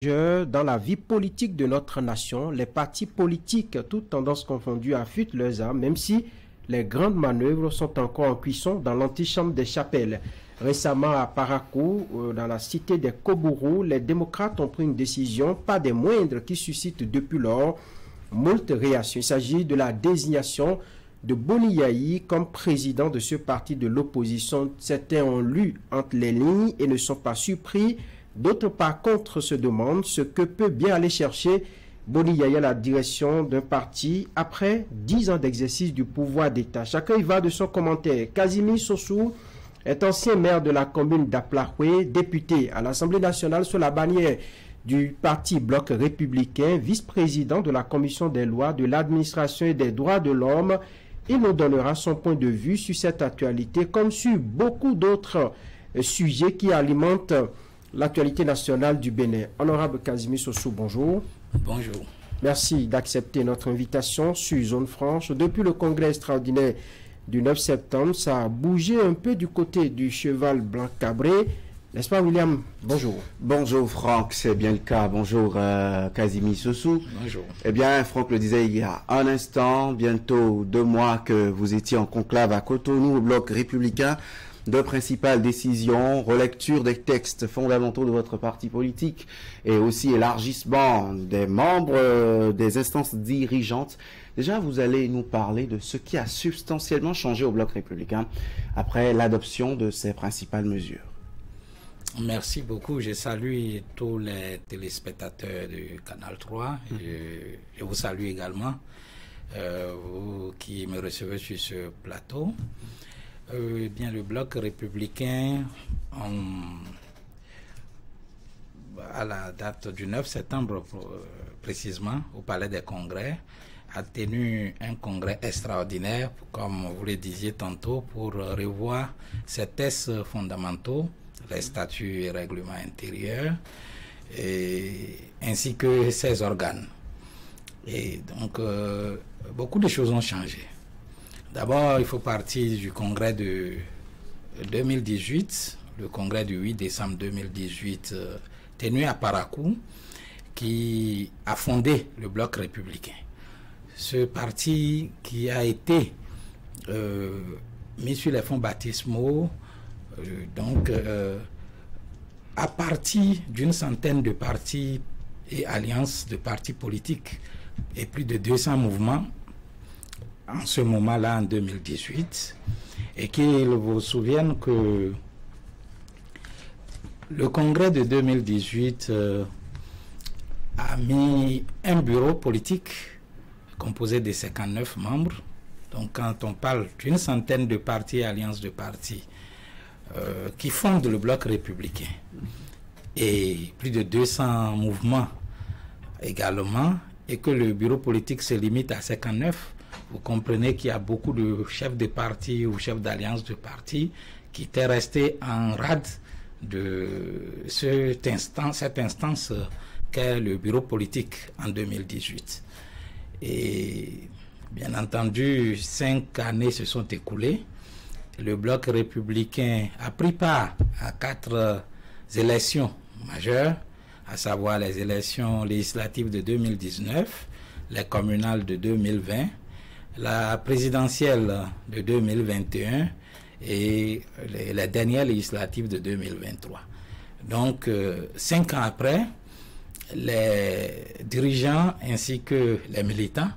Dans la vie politique de notre nation, les partis politiques, toutes tendances confondues, affûtent leurs armes, même si les grandes manœuvres sont encore en cuisson dans l'antichambre des chapelles. Récemment à Parakou, dans la cité des Kobourou, les démocrates ont pris une décision, pas des moindres, qui suscite depuis lors moult réactions. Il s'agit de la désignation de Boni Yayi comme président de ce parti de l'opposition. Certains ont lu entre les lignes et ne sont pas surpris. D'autres, par contre, se demandent ce que peut bien aller chercher Boni Yayi à la direction d'un parti après 10 ans d'exercice du pouvoir d'État. Chacun y va de son commentaire. Kazimi Sossou est ancien maire de la commune d'Aplahoué, député à l'Assemblée nationale sous la bannière du parti Bloc républicain, vice-président de la commission des lois, de l'administration et des droits de l'homme. Il nous donnera son point de vue sur cette actualité comme sur beaucoup d'autres sujets qui alimentent l'actualité nationale du Bénin. Honorable Kazimi Sossou, bonjour. Bonjour. Merci d'accepter notre invitation sur Zone Franche. Depuis le congrès extraordinaire du 9 septembre, ça a bougé un peu du côté du cheval blanc cabré. N'est-ce pas, William? Bonjour. Bonjour, Franck, c'est bien le cas. Bonjour, Kazimi Sossou. Bonjour. Eh bien, Franck le disait il y a un instant, bientôt 2 mois que vous étiez en conclave à Cotonou, au Bloc républicain. De principales décisions, relecture des textes fondamentaux de votre parti politique et aussi élargissement des membres des instances dirigeantes. Déjà, vous allez nous parler de ce qui a substantiellement changé au Bloc républicain après l'adoption de ces principales mesures. Merci beaucoup. Je salue tous les téléspectateurs du Canal 3. Je vous salue également, vous qui me recevez sur ce plateau. Bien, le Bloc républicain, à la date du 9 septembre précisément, au Palais des Congrès, a tenu un congrès extraordinaire, comme vous le disiez tantôt, pour revoir ces textes fondamentaux, les statuts et règlements intérieurs, ainsi que ses organes. Et donc, beaucoup de choses ont changé. D'abord, il faut partir du congrès de 2018, le congrès du 8 décembre 2018, tenu à Parakou, qui a fondé le Bloc républicain. Ce parti qui a été mis sur les fonds baptismaux, à partir d'une centaine de partis et alliances de partis politiques et plus de 200 mouvements, en ce moment-là, en 2018, et qu'il vous souvienne que le congrès de 2018 a mis un bureau politique composé de 59 membres. Donc quand on parle d'une centaine de partis et alliances de partis qui fondent le Bloc républicain, et plus de 200 mouvements également, et que le bureau politique se limite à 59, vous comprenez qu'il y a beaucoup de chefs de parti ou chefs d'alliance de parti qui étaient restés en rade de cette instance qu'est le bureau politique en 2018. Et bien entendu, 5 années se sont écoulées. Le Bloc républicain a pris part à 4 élections majeures, à savoir les élections législatives de 2019, les communales de 2020, la présidentielle de 2021 et les dernières législatives de 2023. Donc, 5 ans après, les dirigeants ainsi que les militants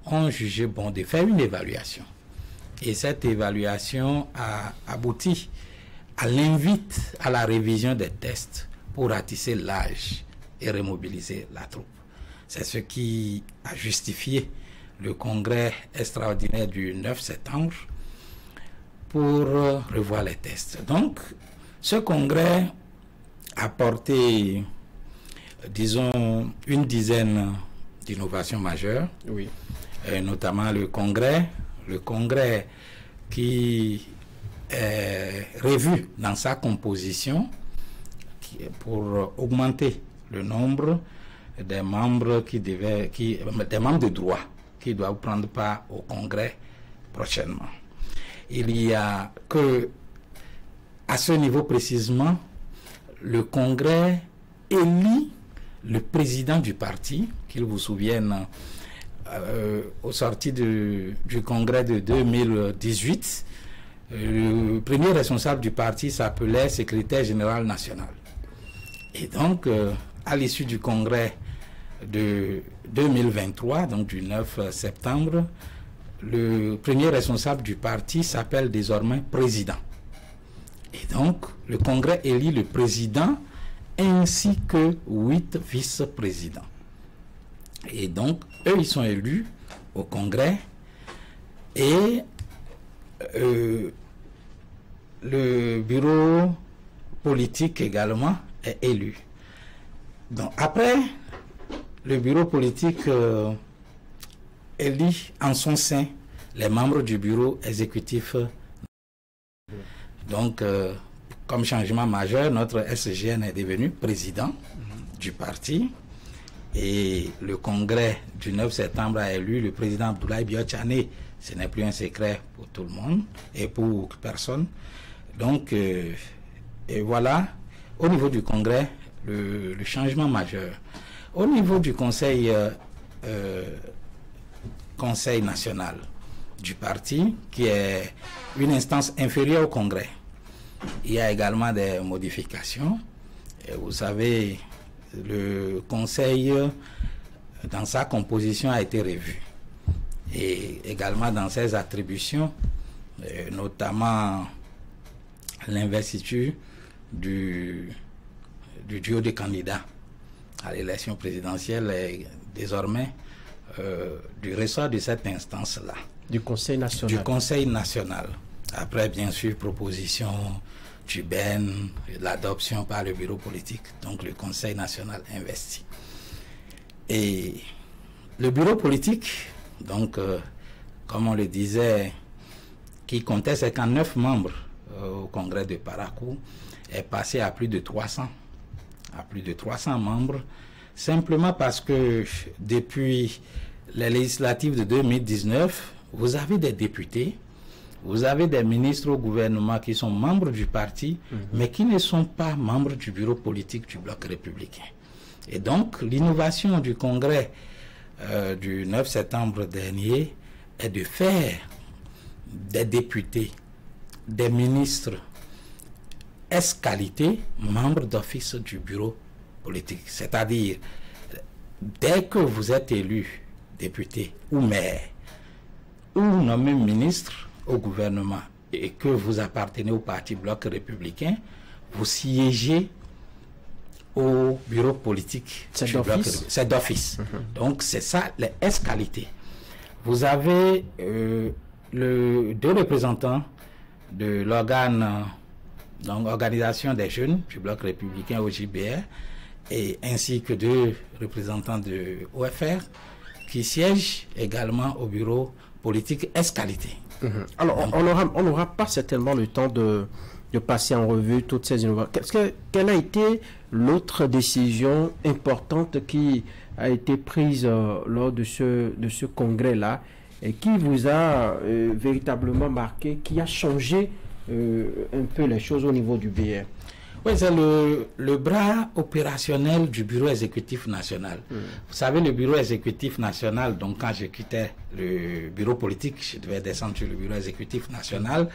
ont jugé bon de faire une évaluation. Et cette évaluation a abouti à l'invite à la révision des textes pour ratisser l'âge et remobiliser la troupe. C'est ce qui a justifié le congrès extraordinaire du 9 septembre pour revoir les textes. Donc, ce congrès a porté, disons, une dizaine d'innovations majeures, Oui. Notamment le congrès qui est revu dans sa composition pour augmenter le nombre des membres des membres de droit qui doivent prendre part au congrès prochainement. Il y a que, à ce niveau précisément, le congrès élit le président du parti, qu'il vous souvienne, au sorti du congrès de 2018, le premier responsable du parti s'appelait secrétaire général national. Et donc, à l'issue du congrès de 2023, donc du 9 septembre, le premier responsable du parti s'appelle désormais président. Et donc, le congrès élit le président ainsi que 8 vice-présidents. Et donc, eux, ils sont élus au congrès et le bureau politique également est élu. Donc, après, le bureau politique élit en son sein les membres du bureau exécutif. Donc, comme changement majeur, notre SGN est devenu président du parti. Et le congrès du 9 septembre a élu le président Abdoulaye Biotchane. Ce n'est plus un secret pour tout le monde et pour personne. Donc, et voilà, au niveau du congrès, le changement majeur. Au niveau du conseil national du parti, qui est une instance inférieure au congrès, il y a également des modifications. Et vous savez, le conseil, dans sa composition, a été revu. Et également dans ses attributions, notamment l'investiture du duo de candidats à l'élection présidentielle est désormais du ressort de cette instance-là. Du Conseil national. Du Conseil national. Après, bien sûr, proposition du BEN, l'adoption par le bureau politique, donc le Conseil national investi. Et le bureau politique, donc, comme on le disait, qui comptait 59 membres au congrès de Parakou, est passé à plus de 300. À plus de 300 membres, simplement parce que depuis les législatives de 2019, vous avez des députés, vous avez des ministres au gouvernement qui sont membres du parti, mais qui ne sont pas membres du bureau politique du bloc républicain. Et donc, l'innovation du congrès du 9 septembre dernier est de faire des députés, des ministres qualité membres d'office du bureau politique. C'est-à-dire, dès que vous êtes élu député ou maire, ou nommé ministre au gouvernement et que vous appartenez au parti bloc républicain, vous siégez au bureau politique. C'est d'office. Donc, c'est ça, les S-qualités. Vous avez deux représentants de l'organe, donc Organisation des jeunes du bloc républicain au JBR, et ainsi que 2 représentants de OFR qui siègent également au bureau politique S-qualité. Alors, on n'aura pas certainement le temps de passer en revue toutes ces innovations. Quelle a été l'autre décision importante qui a été prise lors de ce congrès-là et qui vous a véritablement marqué, qui a changé un peu les choses au niveau du BR? Oui, c'est le bras opérationnel du bureau exécutif national. Vous savez, le bureau exécutif national, donc quand je quittais le bureau politique, je devais descendre sur le bureau exécutif national,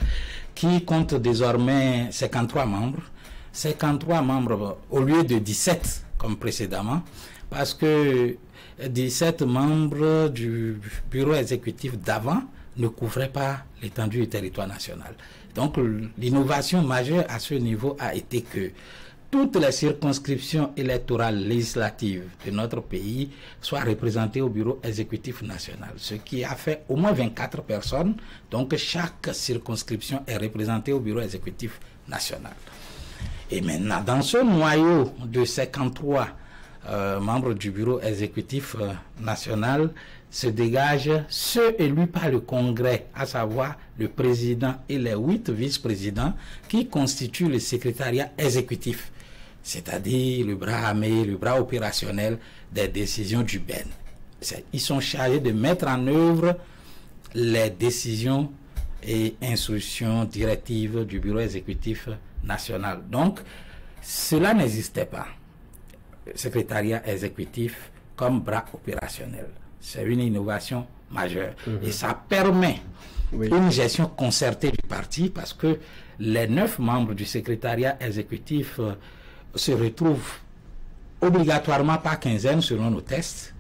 qui compte désormais 53 membres. 53 membres au lieu de 17 comme précédemment, parce que 17 membres du bureau exécutif d'avant ne couvraient pas l'étendue du territoire national. Donc, l'innovation majeure à ce niveau a été que toutes les circonscriptions électorales législatives de notre pays soient représentées au bureau exécutif national, ce qui a fait au moins 24 personnes. Donc, chaque circonscription est représentée au bureau exécutif national. Et maintenant, dans ce noyau de 53 membres du bureau exécutif national, se dégagent ceux élus par le Congrès, à savoir le président et les 8 vice-présidents qui constituent le secrétariat exécutif, c'est-à-dire le bras armé, le bras opérationnel des décisions du BEN. Ils sont chargés de mettre en œuvre les décisions et instructions directives du bureau exécutif national. Donc, cela n'existait pas. secrétariat exécutif comme bras opérationnel. C'est une innovation majeure. Et ça permet une gestion concertée du parti parce que les 9 membres du secrétariat exécutif se retrouvent obligatoirement par quinzaine selon nos tests.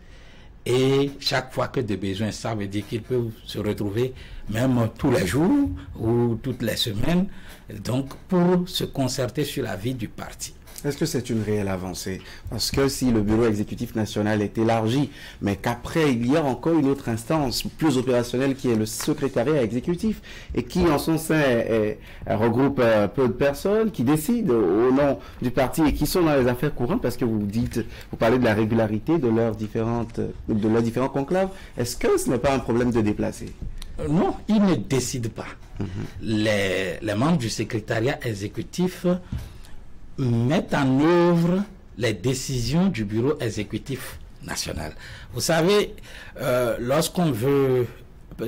Et chaque fois que des besoins, ça veut dire qu'ils peuvent se retrouver même tous les jours ou toutes les semaines, donc pour se concerter sur la vie du parti. Est-ce que c'est une réelle avancée? Parce que si le bureau exécutif national est élargi, mais qu'après il y a encore une autre instance plus opérationnelle qui est le secrétariat exécutif et qui en son sein regroupe peu de personnes qui décident au nom du parti et qui sont dans les affaires courantes, parce que vous parlez de la régularité de leurs différents conclaves. Est-ce que ce n'est pas un problème de déplacer? Non, ils ne décident pas. Les membres du secrétariat exécutif mettent en œuvre les décisions du bureau exécutif national. Vous savez, lorsqu'on veut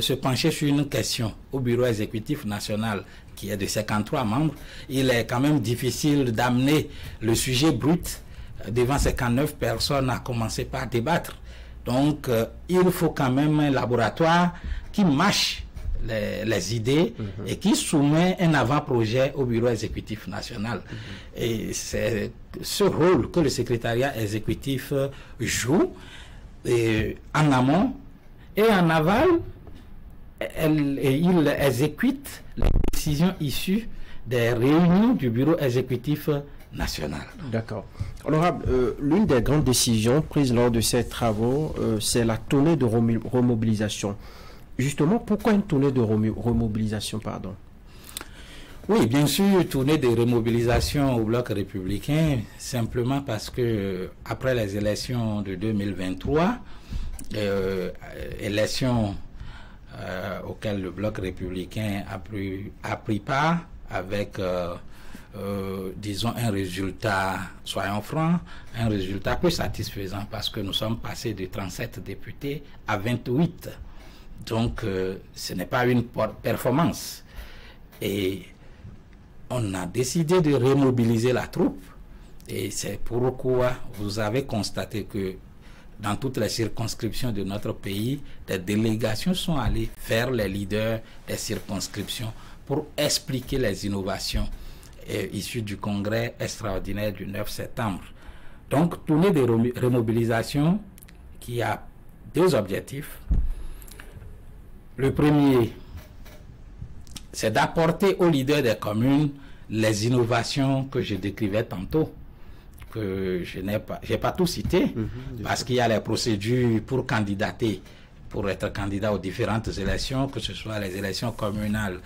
se pencher sur une question au bureau exécutif national qui est de 53 membres, il est quand même difficile d'amener le sujet brut devant 59 personnes à commencer par débattre. Donc, il faut quand même un laboratoire qui mâche les idées et qui soumet un avant-projet au bureau exécutif national. Et c'est ce rôle que le secrétariat exécutif joue en amont et en aval. Il exécute les décisions issues des réunions du bureau exécutif national. D'accord. Honorable, l'une des grandes décisions prises lors de ces travaux, c'est la tournée de remobilisation. Justement, pourquoi une tournée de remobilisation, pardon? Oui, bien sûr, tournée de remobilisation au bloc républicain, simplement parce que après les élections de 2023, élections auxquelles le bloc républicain a pris part avec, disons, un résultat, soyons francs, un résultat peu satisfaisant parce que nous sommes passés de 37 députés à 28. Donc, ce n'est pas une performance. Et on a décidé de remobiliser la troupe. Et c'est pourquoi vous avez constaté que dans toutes les circonscriptions de notre pays, des délégations sont allées vers les leaders des circonscriptions pour expliquer les innovations issues du congrès extraordinaire du 9 septembre. Donc, tournée de remobilisation qui a 2 objectifs. Le premier, c'est d'apporter aux leaders des communes les innovations que je décrivais tantôt, que je n'ai pas tout cité, parce qu'il y a les procédures pour candidater, pour être candidat aux différentes élections, que ce soit les élections communales,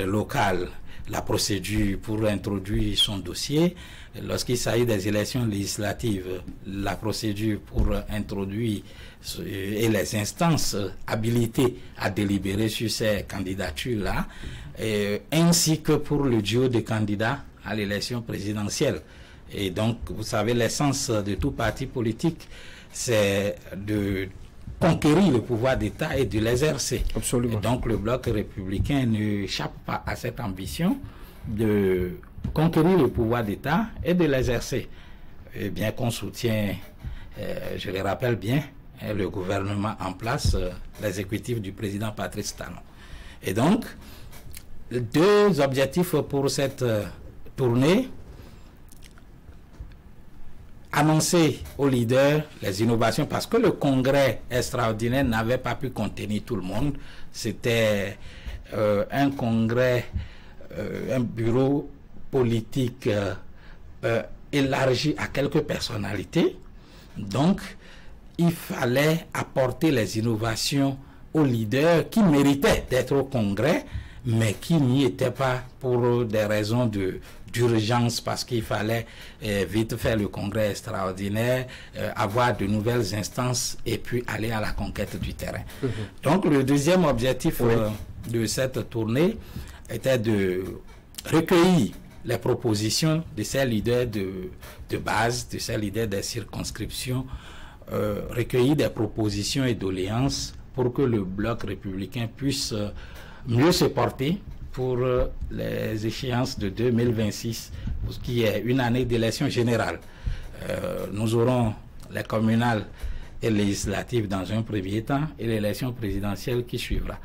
locales, la procédure pour introduire son dossier. Lorsqu'il s'agit des élections législatives, la procédure pour introduire et les instances habilitées à délibérer sur ces candidatures-là, ainsi que pour le duo de candidats à l'élection présidentielle. Et donc, vous savez, l'essence de tout parti politique, c'est de conquérir le pouvoir d'État et de l'exercer. Absolument. Et donc, le bloc républicain n'échappe pas à cette ambition de conquérir le pouvoir d'État et de l'exercer. Et bien qu'on soutient, je le rappelle bien, le gouvernement en place, l'exécutif du président Patrice Talon. Et donc, 2 objectifs pour cette tournée: annoncer aux leaders les innovations, parce que le congrès extraordinaire n'avait pas pu contenir tout le monde. C'était un congrès, un bureau politique élargi à quelques personnalités. Donc, il fallait apporter les innovations aux leaders qui méritaient d'être au congrès, mais qui n'y étaient pas pour des raisons d'urgence, parce qu'il fallait vite faire le congrès extraordinaire, avoir de nouvelles instances et puis aller à la conquête du terrain. Donc, le deuxième objectif de cette tournée était de recueillir les propositions de ces leaders de base, de ces leaders des circonscriptions, recueillir des propositions et doléances pour que le bloc républicain puisse mieux se porter pour les échéances de 2026, qui est une année d'élection générale. Nous aurons les communales et législatives dans un premier temps et l'élection présidentielle qui suivra.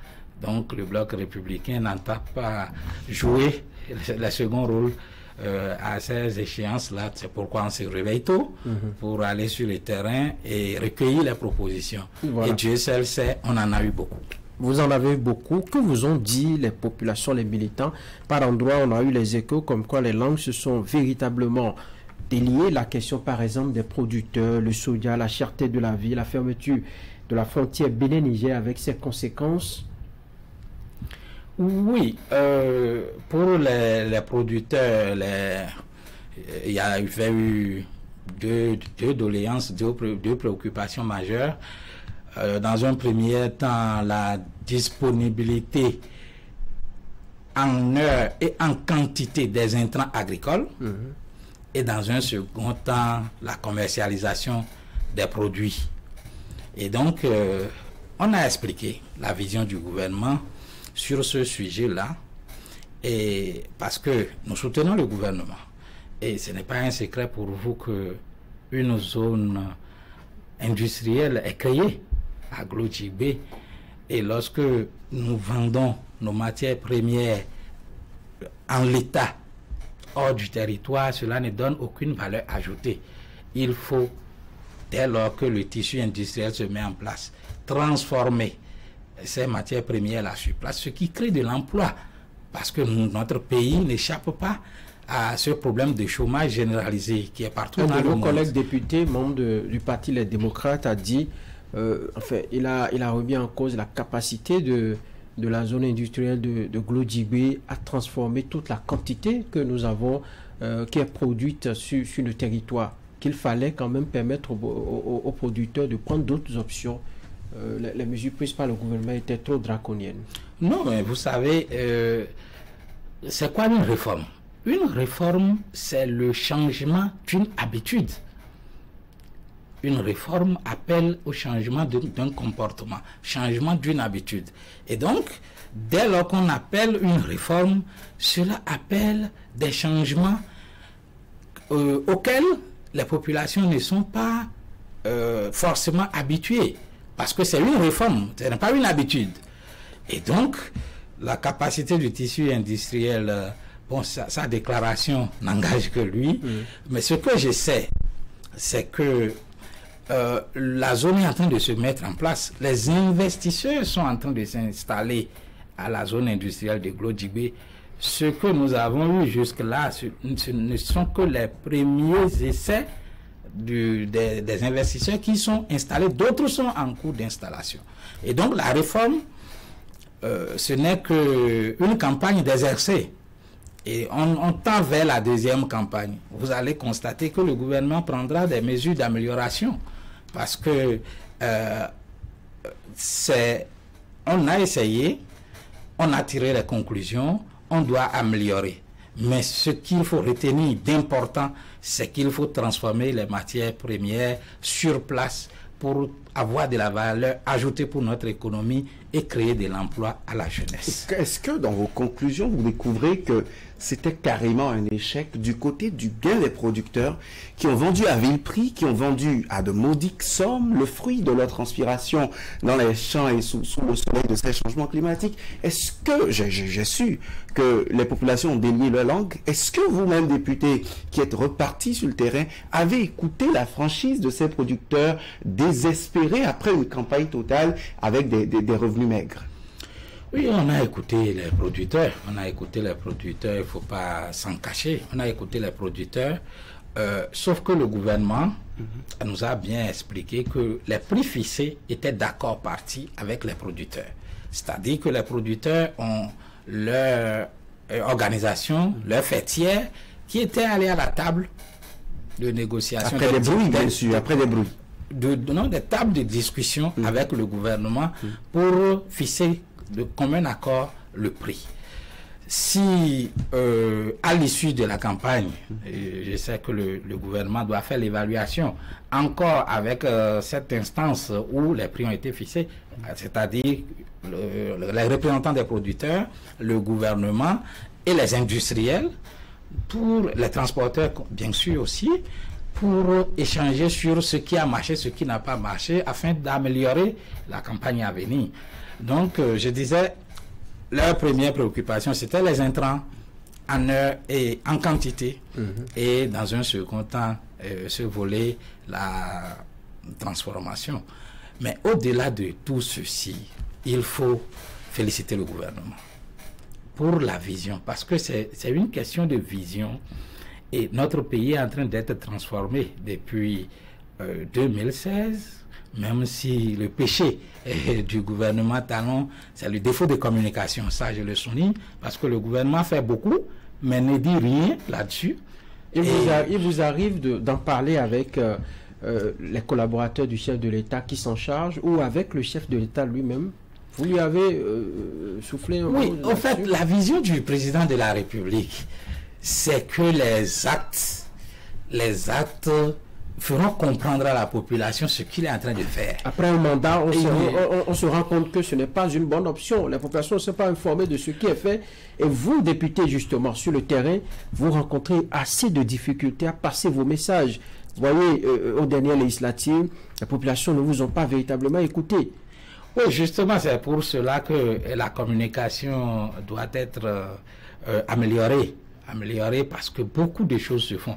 Donc le bloc républicain n'entend pas jouer le second rôle à ces échéances-là. C'est pourquoi on se réveille tôt pour aller sur le terrain et recueillir les propositions. Voilà. Et Dieu seul sait, on en a eu beaucoup. Vous en avez eu beaucoup. Que vous ont dit les populations, les militants? Par endroits, on a eu les échos comme quoi les langues se sont véritablement déliées. La question, par exemple, des producteurs, le soja, la cherté de la vie, la fermeture de la frontière Bénin-Niger avec ses conséquences. Oui, pour les producteurs, il y avait eu deux doléances, deux préoccupations majeures. Dans un premier temps, la disponibilité en heure et en quantité des intrants agricoles. Et dans un second temps, la commercialisation des produits. Et donc, on a expliqué la vision du gouvernement sur ce sujet-là, et parce que nous soutenons le gouvernement. Et ce n'est pas un secret pour vous qu'une zone industrielle est créée à Glodjibé, et lorsque nous vendons nos matières premières en l'état hors du territoire, cela ne donne aucune valeur ajoutée. Il faut, dès lors que le tissu industriel se met en place, transformer ces matières premières là sur place, ce qui crée de l'emploi, parce que notre pays n'échappe pas à ce problème de chômage généralisé qui est partout dans le monde. Un de nos collègues députés, membre du parti Les Démocrates, a dit, enfin, il a remis en cause la capacité de la zone industrielle de Glodjibé à transformer toute la quantité que nous avons, qui est produite sur le territoire, qu'il fallait quand même permettre aux producteurs de prendre d'autres options. Les mesures prises par le gouvernement étaient trop draconiennes. Non, mais vous savez, c'est quoi une réforme? Une réforme, c'est le changement d'une habitude. Une réforme appelle au changement d'un comportement, changement d'une habitude. Et donc, dès lors qu'on appelle une réforme, cela appelle des changements auxquels les populations ne sont pas forcément habituées. Parce que c'est une réforme, ce n'est pas une habitude. Et donc, la capacité du tissu industriel, bon, sa déclaration n'engage que lui. Mais ce que je sais, c'est que la zone est en train de se mettre en place. Les investisseurs sont en train de s'installer à la zone industrielle de Glodjibé. Ce que nous avons eu jusque-là, ce ne sont que les premiers essais des investisseurs qui sont installés, d'autres sont en cours d'installation. Et donc la réforme, ce n'est qu'une campagne d'exercer. Et on tend vers la deuxième campagne. Vous allez constater que le gouvernement prendra des mesures d'amélioration. Parce que on a essayé, on a tiré les conclusions, on doit améliorer. Mais ce qu'il faut retenir d'important, c'est qu'il faut transformer les matières premières sur place pour avoir de la valeur ajoutée pour notre économie et créer de l'emploi à la jeunesse. Est-ce que dans vos conclusions, vous découvrez que c'était carrément un échec du côté du gain des producteurs qui ont vendu à vil prix, qui ont vendu à de maudiques sommes le fruit de leur transpiration dans les champs et sous le soleil de ces changements climatiques? Est-ce que, j'ai su que les populations ont délié leur langue, est-ce que vous-même, députés, qui êtes repartis sur le terrain, avez écouté la franchise de ces producteurs désespérés après une campagne totale avec des revenus maigres? Oui, on a écouté les producteurs. On a écouté les producteurs, il ne faut pas s'en cacher. On a écouté les producteurs, sauf que le gouvernement nous a bien expliqué que les prix fixés étaient d'accord partis avec les producteurs. C'est-à-dire que les producteurs ont leur organisation, leur fêtière, qui étaient allés à la table de négociation. Après des bruits, bien sûr, après des bruits. Des tables de discussion avec le gouvernement pour fixer de commun accord le prix. Si à l'issue de la campagne, je sais que le gouvernement doit faire l'évaluation encore avec cette instance où les prix ont été fixés, c'est-à-dire les représentants des producteurs, le gouvernement et les industriels, pour les transporteurs bien sûr aussi, pour échanger sur ce qui a marché, ce qui n'a pas marché, afin d'améliorer la campagne à venir. Donc, je disais, leur première préoccupation, c'était les intrants en heure et en quantité. Et dans un second temps, ce volet, la transformation. Mais au-delà de tout ceci, il faut féliciter le gouvernement pour la vision, parce que c'est une question de vision. Et notre pays est en train d'être transformé depuis 2016, même si le péché du gouvernement Talon, c'est le défaut de communication. Ça, je le souligne, parce que le gouvernement fait beaucoup, mais ne dit rien là-dessus. Il vous arrive d'en parler avec les collaborateurs du chef de l'État qui s'en chargent, ou avec le chef de l'État lui-même? Vous lui avez soufflé un Oui, mot en fait, la vision du président de la République, c'est que les actes feront comprendre à la population ce qu'il est en train de faire. Après un mandat, on se rend compte que ce n'est pas une bonne option. La population ne s'est pas informée de ce qui est fait. Et vous, députés, justement, sur le terrain, vous rencontrez assez de difficultés à passer vos messages. Vous voyez, aux dernières législatives, la population ne vous a pas véritablement écouté. Oui, justement, c'est pour cela que la communication doit être améliorée, parce que beaucoup de choses se font.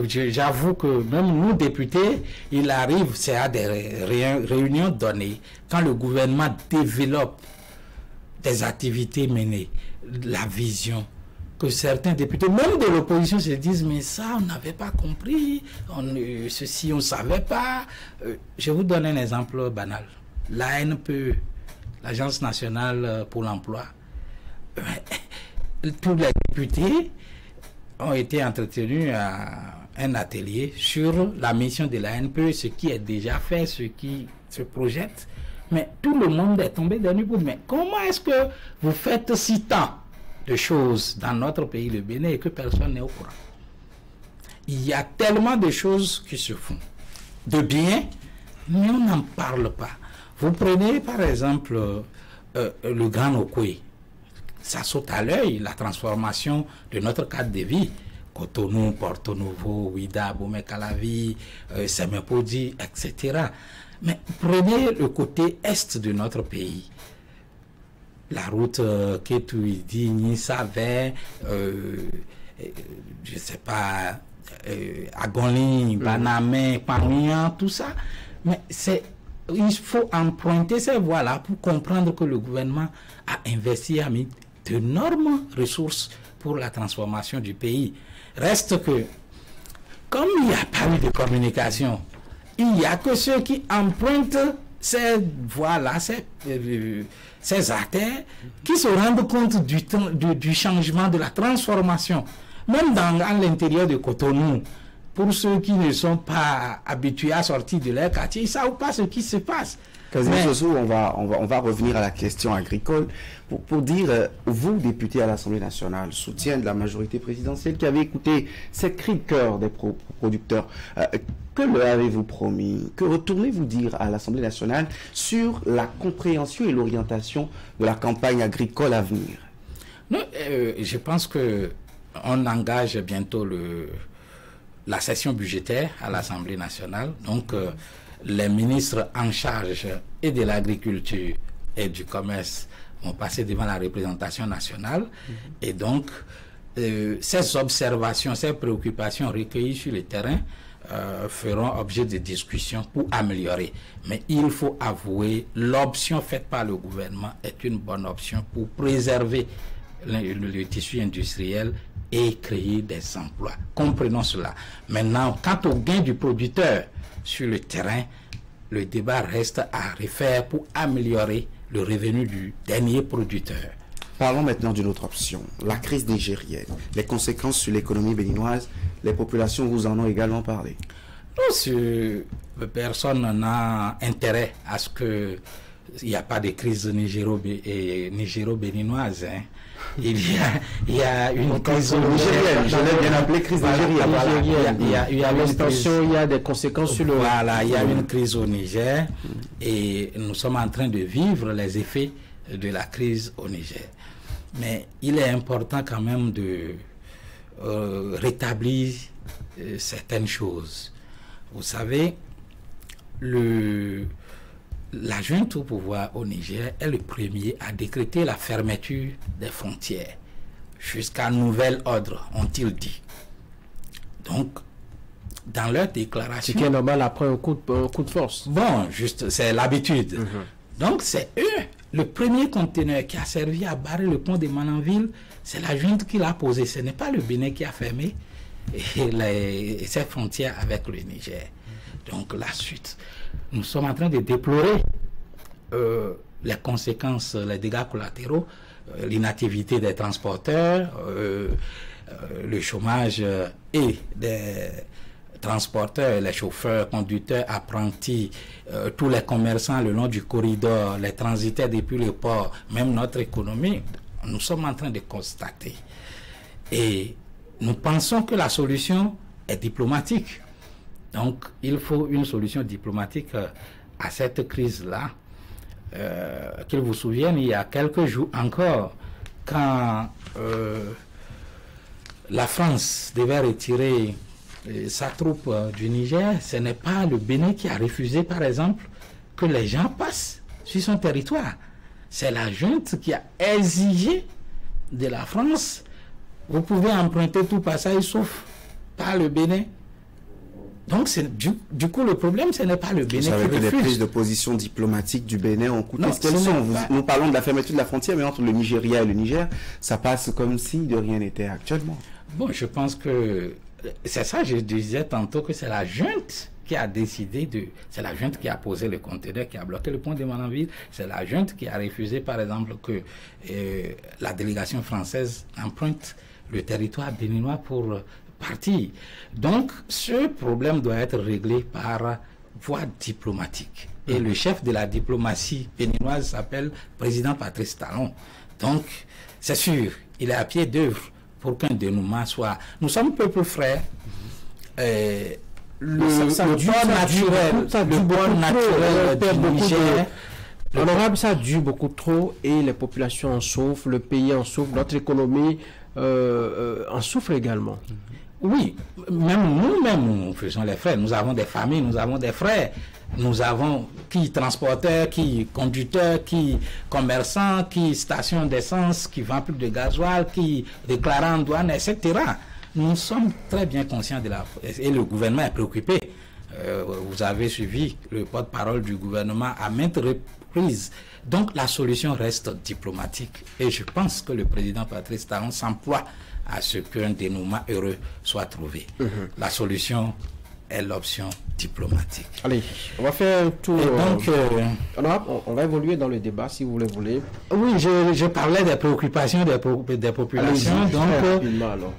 J'avoue que même nous, députés, il arrive, c'est à des réunions données, quand le gouvernement développe des activités menées, la vision, que certains députés, même de l'opposition, se disent, mais ça, on n'avait pas compris, ceci, on ne savait pas. Je vous donne un exemple banal. L'ANPE, l'Agence nationale pour l'emploi, tous les députés ont été entretenus à un atelier sur la mission de l'ANPE, ce qui est déjà fait, ce qui se projette. Mais tout le monde est tombé des nues. Mais comment est-ce que vous faites si tant de choses dans notre pays, le Bénin, et que personne n'est au courant? Il y a tellement de choses qui se font, de bien, mais on n'en parle pas. Vous prenez par exemple le Grand Nokoué, ça saute à l'œil, la transformation de notre cadre de vie. Cotonou, Porto Novo, Ouida, Bomé-Calavi, Semepodi, etc. Mais prenez le côté est de notre pays. La route Ketouidi, Nissavé, je ne sais pas, Agonli, Banamé, Pagnan, tout ça. Mais il faut emprunter ces voies-là pour comprendre que le gouvernement a investi, a mis d'énormes ressources pour la transformation du pays. Reste que, comme il n'y a pas eu de communication, il n'y a que ceux qui empruntent ces voies-là, ces artères, qui se rendent compte du changement, de la transformation. Même à l'intérieur de Cotonou, pour ceux qui ne sont pas habitués à sortir de leur quartier, ils ne savent pas ce qui se passe. On va revenir à la question agricole pour dire, vous, députés à l'Assemblée nationale, soutien de la majorité présidentielle qui avait écouté ces cris de cœur des producteurs, que leur avez-vous promis? Que retournez-vous dire à l'Assemblée nationale sur la compréhension et l'orientation de la campagne agricole à venir? Non, je pense que on engage bientôt la session budgétaire à l'Assemblée nationale. Donc, les ministres en charge et de l'agriculture et du commerce vont passer devant la représentation nationale. Et donc, ces observations, ces préoccupations recueillies sur le terrain feront objet de discussion pour améliorer. Mais il faut avouer, l'option faite par le gouvernement est une bonne option pour préserver le tissu industriel et créer des emplois. Comprenons cela. Maintenant, quant au gain du producteur sur le terrain, le débat reste à refaire pour améliorer le revenu du dernier producteur. Parlons maintenant d'une autre option, la crise nigérienne. Les conséquences sur l'économie béninoise, les populations vous en ont également parlé. Non, personne n'a intérêt à ce qu'il n'y a pas de crise nigéro-béninoise. Hein. Il y a une crise nigérienne, je l'ai bien appelée crise nigérienne. Il y a l'extension, il y a des conséquences sur le... Voilà, il y a une crise au Niger et nous sommes en train de vivre les effets de la crise au Niger. Mais il est important quand même de rétablir certaines choses. Vous savez, la junte au pouvoir au Niger est le premier à décréter la fermeture des frontières jusqu'à nouvel ordre, ont-ils dit. Donc, dans leur déclaration... Ce qui est normal après un coup de force. Bon, juste, c'est l'habitude. Donc, c'est eux. Le premier conteneur qui a servi à barrer le pont de Mananville, c'est la junte qui l'a posé. Ce n'est pas le Bénin qui a fermé ses frontières avec le Niger. Donc, la suite. Nous sommes en train de déplorer les conséquences, les dégâts collatéraux, l'inactivité des transporteurs, le chômage et des transporteurs, les chauffeurs, conducteurs, apprentis, tous les commerçants le long du corridor, les transitaires depuis le port, même notre économie, nous sommes en train de constater. Et nous pensons que la solution est diplomatique. Donc, il faut une solution diplomatique à cette crise-là. Qu'il vous souvienne, il y a quelques jours encore, quand la France devait retirer sa troupe du Niger, ce n'est pas le Bénin qui a refusé, par exemple, que les gens passent sur son territoire. C'est la junte qui a exigé de la France, vous pouvez emprunter tout passage sauf pas le Bénin. Donc, du coup, le problème, ce n'est pas le Bénin qui refuse. Vous savez que les prises de position diplomatiques du Bénin ont coûté ce qu'elles sont. Nous parlons de la fermeture de la frontière, mais entre le Nigeria et le Niger, ça passe comme si de rien n'était actuellement. Bon, je pense que c'est ça, je disais tantôt que c'est la junte qui a décidé c'est la junte qui a posé le conteneur, qui a bloqué le pont de Mananville. C'est la junte qui a refusé, par exemple, que la délégation française emprunte le territoire béninois pour partir. Donc, ce problème doit être réglé par voie diplomatique. Et le chef de la diplomatie béninoise s'appelle président Patrice Talon. Donc, c'est sûr, il est à pied d'œuvre pour qu'un dénouement soit... Nous sommes peuple frère. Le bon naturel du Niger... Honorable, ça dure beaucoup trop et les populations en souffrent, le pays en souffre, notre économie en souffre également. Oui, même nous-mêmes, nous faisons les frères. Nous avons des familles, nous avons des frères. Nous avons qui transporteurs, qui conducteurs, qui commerçants, qui stations d'essence, qui vendent plus de gasoil, qui déclarant douane, etc. Nous sommes très bien conscients de et le gouvernement est préoccupé. Vous avez suivi le porte-parole du gouvernement à maintes reprises. Donc la solution reste diplomatique. Et je pense que le président Patrice Talon s'emploie à ce qu'un dénouement heureux soit trouvé. La solution est l'option diplomatique. Allez, on va faire un tour. Donc, on va évoluer dans le débat si vous le voulez. Oui, je parlais des préoccupations des populations. Donc,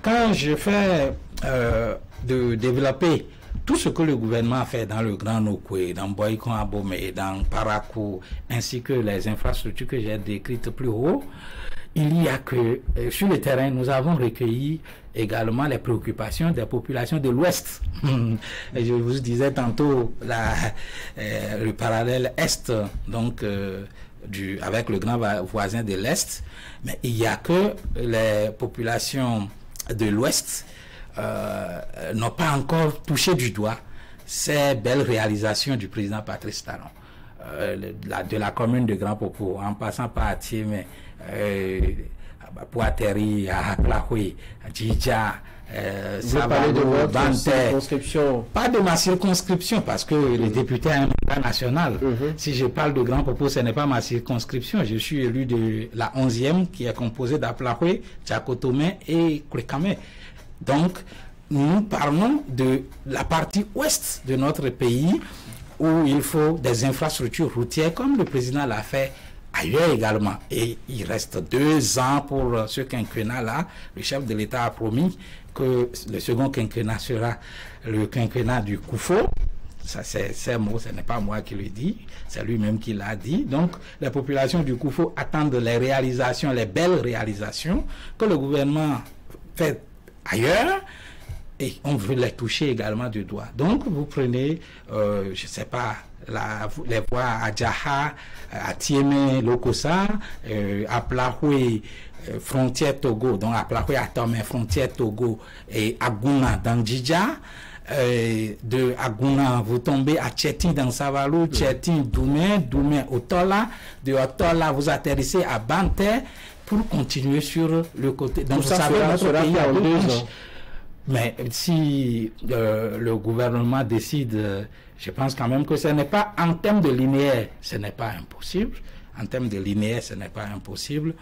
quand je fais de développer tout ce que le gouvernement a fait dans le Grand Nokoué, dans Boycon Abomey, dans Parakou, ainsi que les infrastructures que j'ai décrites plus haut, il y a que sur le terrain, nous avons recueilli également les préoccupations des populations de l'Ouest. Je vous disais tantôt le parallèle Est, donc avec le grand voisin de l'Est, mais il n'y a que les populations de l'Ouest n'ont pas encore touché du doigt ces belles réalisations du président Patrice Talon. De la commune de Grand Popo, en passant par Atiémé, Poiteri, à Haklahoui, à Djidja, vous parlez de votre circonscription? Pas de ma circonscription, parce que le député a un mandat national. Si je parle de Grand Popo, ce n'est pas ma circonscription. Je suis élu de la 11e, qui est composée d'Aplahoui, Tchakotomé et Kwekame. Donc, nous parlons de la partie ouest de notre pays, où il faut des infrastructures routières, comme le président l'a fait ailleurs également. Et il reste 2 ans pour ce quinquennat-là. Le chef de l'État a promis que le second quinquennat sera le quinquennat du Koufo. Ça, c'est un mot, ce n'est pas moi qui le dis, c'est lui-même qui l'a dit. Donc, les populations du Koufo attendent les réalisations, les belles réalisations que le gouvernement fait ailleurs. Et on veut les toucher également du doigt. Donc, vous prenez, je ne sais pas, les voies à Djaha, à Tiémé, Lokosa, à Plahoué, frontière Togo, donc à Plahoué, à Tomé, frontière Togo, et à Gouna, dans Djidja, de Agouna, vous tombez à Tchéti dans Savalou, Tchéti, Doumé, Doumé, Otola, de Otola, vous atterrissez à Banté pour continuer sur le côté. Donc, vous savez, notre pays a 2 ans. Mais si le gouvernement décide, je pense quand même que ce n'est pas, en termes de linéaire, ce n'est pas impossible. En termes de linéaire, ce n'est pas impossible.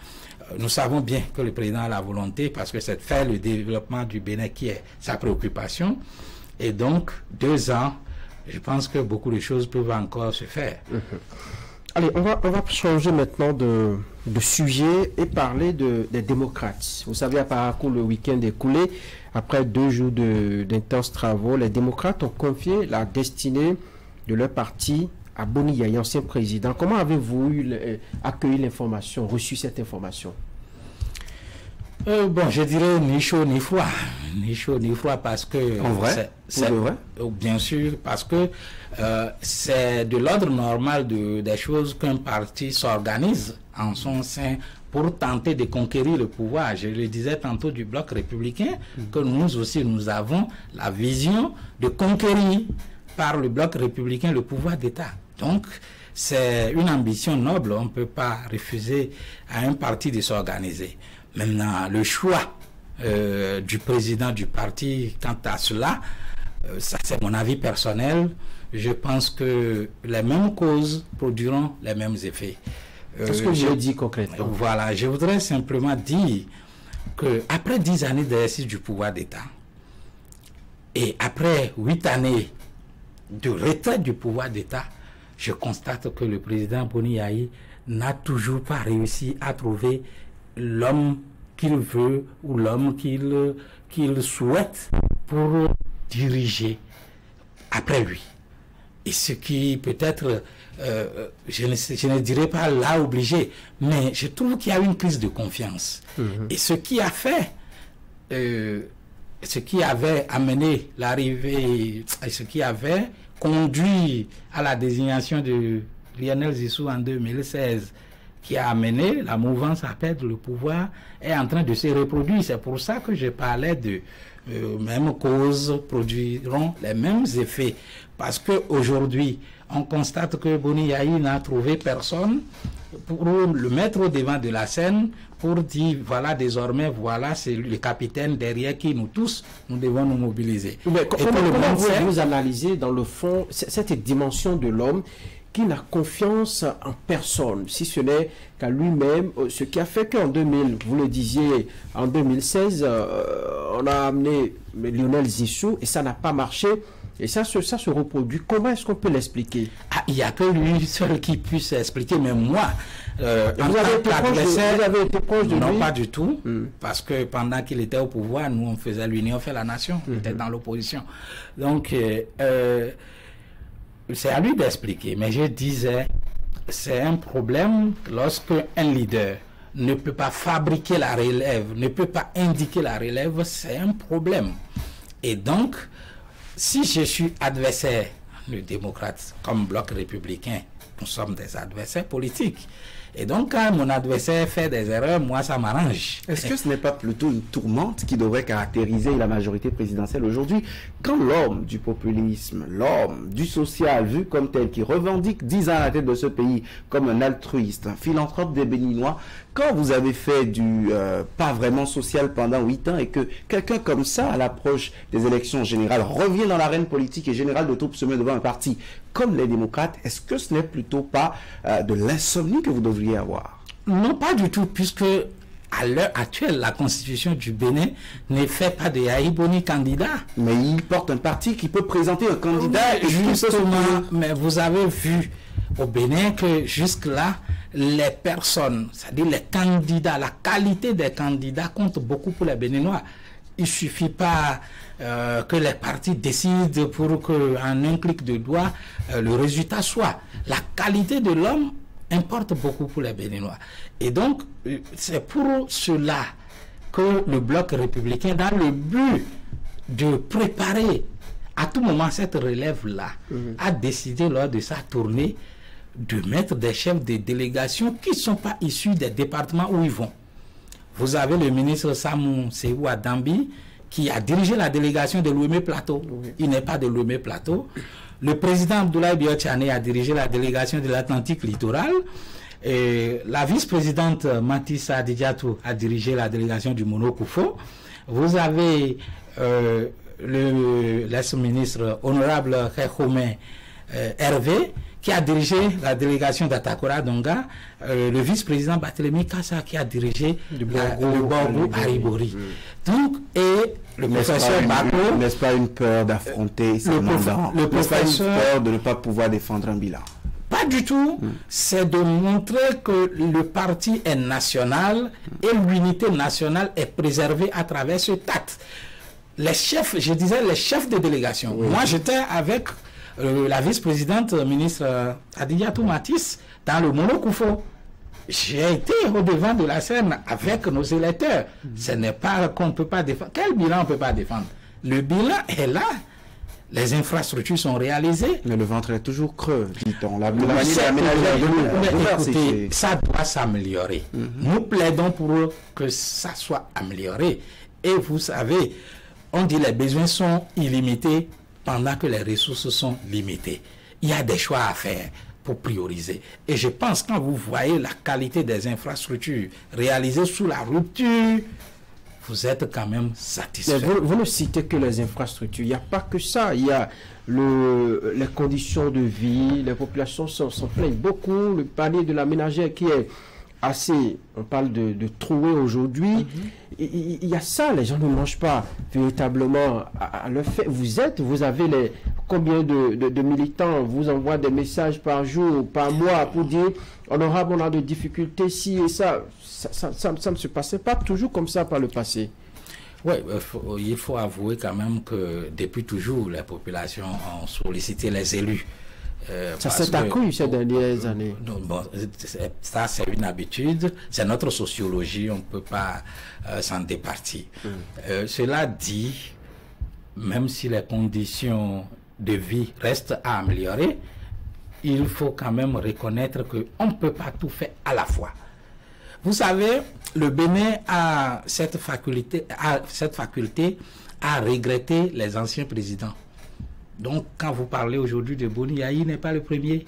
Nous savons bien que le président a la volonté, parce que c'est de faire le développement du Bénin qui est sa préoccupation. Et donc, 2 ans, je pense que beaucoup de choses peuvent encore se faire. Allez, on va changer maintenant de sujet et parler des démocrates. Vous savez, à Parakou, le week-end écoulé, après 2 jours d'intenses travaux, les démocrates ont confié la destinée de leur parti à Boni Yayi, ancien président. Comment avez-vous accueilli l'information, reçu cette information? Bon, je dirais ni chaud ni froid. Ni chaud ni froid parce que... En vrai? C'est vrai? Bien sûr, parce que c'est de l'ordre normal des choses qu'un parti s'organise en son sein pour tenter de conquérir le pouvoir. Je le disais tantôt du bloc républicain, que nous aussi, nous avons la vision de conquérir par le bloc républicain le pouvoir d'État. Donc, c'est une ambition noble, on ne peut pas refuser à un parti de s'organiser. Maintenant, le choix du président du parti quant à cela, ça c'est mon avis personnel, je pense que les mêmes causes produiront les mêmes effets. Qu'est-ce que je dis concrètement? Voilà, je voudrais simplement dire qu'après 10 années d'exercice du pouvoir d'État, et après 8 années de retraite du pouvoir d'État, je constate que le président Boni Yayi n'a toujours pas réussi à trouver l'homme qu'il veut ou l'homme qu'il souhaite pour diriger après lui. Et ce qui peut-être, je ne dirais pas là obligé, mais je trouve qu'il y a une crise de confiance. Et ce qui a fait, ce qui avait amené l'arrivée, ce qui avait conduit à la désignation de Lionel Zissou en 2016, qui a amené la mouvance à perdre le pouvoir, est en train de se reproduire. C'est pour ça que je parlais de mêmes causes produiront les mêmes effets. Parce qu'aujourd'hui, on constate que Boni Yayi n'a trouvé personne pour le mettre au devant de la scène, pour dire, voilà, désormais, voilà, c'est le capitaine derrière qui nous tous, nous devons nous mobiliser. Mais comment vous analysez, dans le fond, cette dimension de l'homme qui n'a confiance en personne, si ce n'est qu'à lui-même, ce qui a fait qu'en 2000, vous le disiez, en 2016, on a amené Lionel Zissou et ça n'a pas marché. Et ça se reproduit. Comment est-ce qu'on peut l'expliquer? Il n'y a que lui seul qui puisse expliquer, mais moi, vous avez été proche de lui? Non, pas du tout, parce que pendant qu'il était au pouvoir, nous, on faisait l'Union fait la nation, on était dans l'opposition. Donc, c'est à lui d'expliquer, mais je disais, c'est un problème lorsque un leader ne peut pas fabriquer la relève, ne peut pas indiquer la relève, c'est un problème. Et donc, si je suis adversaire, le démocrate, comme bloc républicain, nous sommes des adversaires politiques. Et donc, quand mon adversaire fait des erreurs, moi, ça m'arrange. Est-ce que ce n'est pas plutôt une tourmente qui devrait caractériser la majorité présidentielle aujourd'hui? Quand l'homme du populisme, l'homme du social, vu comme tel, qui revendique 10 ans à la tête de ce pays comme un altruiste, un philanthrope des Béninois, quand vous avez fait du pas vraiment social pendant 8 ans et que quelqu'un comme ça, à l'approche des élections générales, revient dans l'arène politique et générale de troupes se met devant un parti comme les démocrates, est-ce que ce n'est plutôt pas de l'insomnie que vous devriez avoir? Non, pas du tout, puisque à l'heure actuelle, la constitution du Bénin ne fait pas de Yayi Boni candidat. Mais il porte un parti qui peut présenter un candidat. Oui, justement, mais vous avez vu au Bénin que jusque-là, les personnes, c'est-à-dire les candidats, la qualité des candidats compte beaucoup pour les Béninois. Il ne suffit pas que les partis décident pour qu'en un clic de doigt, le résultat soit. La qualité de l'homme importe beaucoup pour les Béninois. Et donc, c'est pour cela que le bloc républicain, dans le but de préparer à tout moment cette relève-là, a décidé lors de sa tournée de mettre des chefs de délégation qui ne sont pas issus des départements où ils vont. Vous avez le ministre Samou Seou Adambi qui a dirigé la délégation de Lomé Plateau. Oui. Il n'est pas de Lomé Plateau. Le président Abdoulaye Biotchane a dirigé la délégation de l'Atlantique littoral. Et la vice-présidente Matissa Adidiatou a dirigé la délégation du Mono-Koufo. Vous avez l'ex-ministre honorable Khekhoumé Hervé qui a dirigé la délégation d'Atakora Donga, le vice-président Barthélémy Kassa qui a dirigé le Borgo Haribori. Donc, et le professeur Bako... N'est-ce pas une peur d'affronter ce mandat? N'est-ce pas une peur de ne pas pouvoir défendre un bilan? Pas du tout. C'est de montrer que le parti est national et l'unité nationale est préservée à travers ce acte. Les chefs, je disais les chefs de délégation. Oui. Moi, j'étais avec la vice-présidente ministre Adidiatou Matisse dans le Mono-Koufo. J'ai été au devant de la scène avec nos électeurs. Ce n'est pas qu'on ne peut pas défendre. Quel bilan on ne peut pas défendre? Le bilan est là. Les infrastructures sont réalisées. Mais le ventre est toujours creux, dit-on. Écoutez, ça doit s'améliorer. Nous plaidons pour que ça soit amélioré. Et vous savez, on dit les besoins sont illimités pendant que les ressources sont limitées. Il y a des choix à faire pour prioriser. Et je pense que quand vous voyez la qualité des infrastructures réalisées sous la rupture, vous êtes quand même satisfait. Vous ne citez que les infrastructures. Il n'y a pas que ça. Il y a les conditions de vie. Les populations s'en plaignent beaucoup. Le panier de la ménagère qui est assez... On parle de trouer aujourd'hui. Il y a ça. Les gens ne mangent pas véritablement à le fait. Vous avez combien de militants vous envoient des messages par jour, par mois pour dire honorable, on a des difficultés, si et ça. Ça ne se passait pas toujours comme ça par le passé. Oui, il faut avouer quand même que depuis toujours, les populations ont sollicité les élus. Ça s'est accru ces dernières années. Bon, ça, c'est une habitude. C'est notre sociologie, on ne peut pas s'en départir. Cela dit, même si les conditions de vie restent à améliorer, il faut quand même reconnaître qu'on ne peut pas tout faire à la fois. Vous savez, le Bénin a cette faculté à regretter les anciens présidents. Donc, quand vous parlez aujourd'hui de Boni Yayi, n'est pas le premier.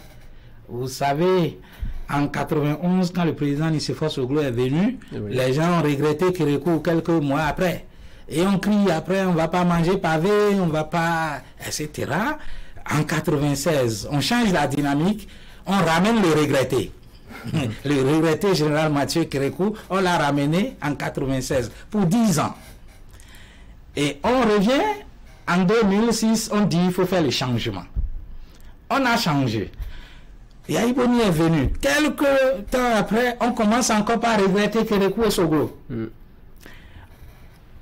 Vous savez, en 91, quand le président Nicéphore Soglo est venu, les gens ont regretté Kérékou quelques mois après. Et on crie après, on ne va pas manger pavé, on ne va pas, etc. En 96, on change la dynamique, on ramène le regretté. Le regretté général Mathieu Kérékou, on l'a ramené en 96 pour 10 ans. Et on revient en 2006, on dit il faut faire le changement. On a changé. Yayi Boni est venu. Quelques temps après, on commence encore par regretter Kérékou et Soglo.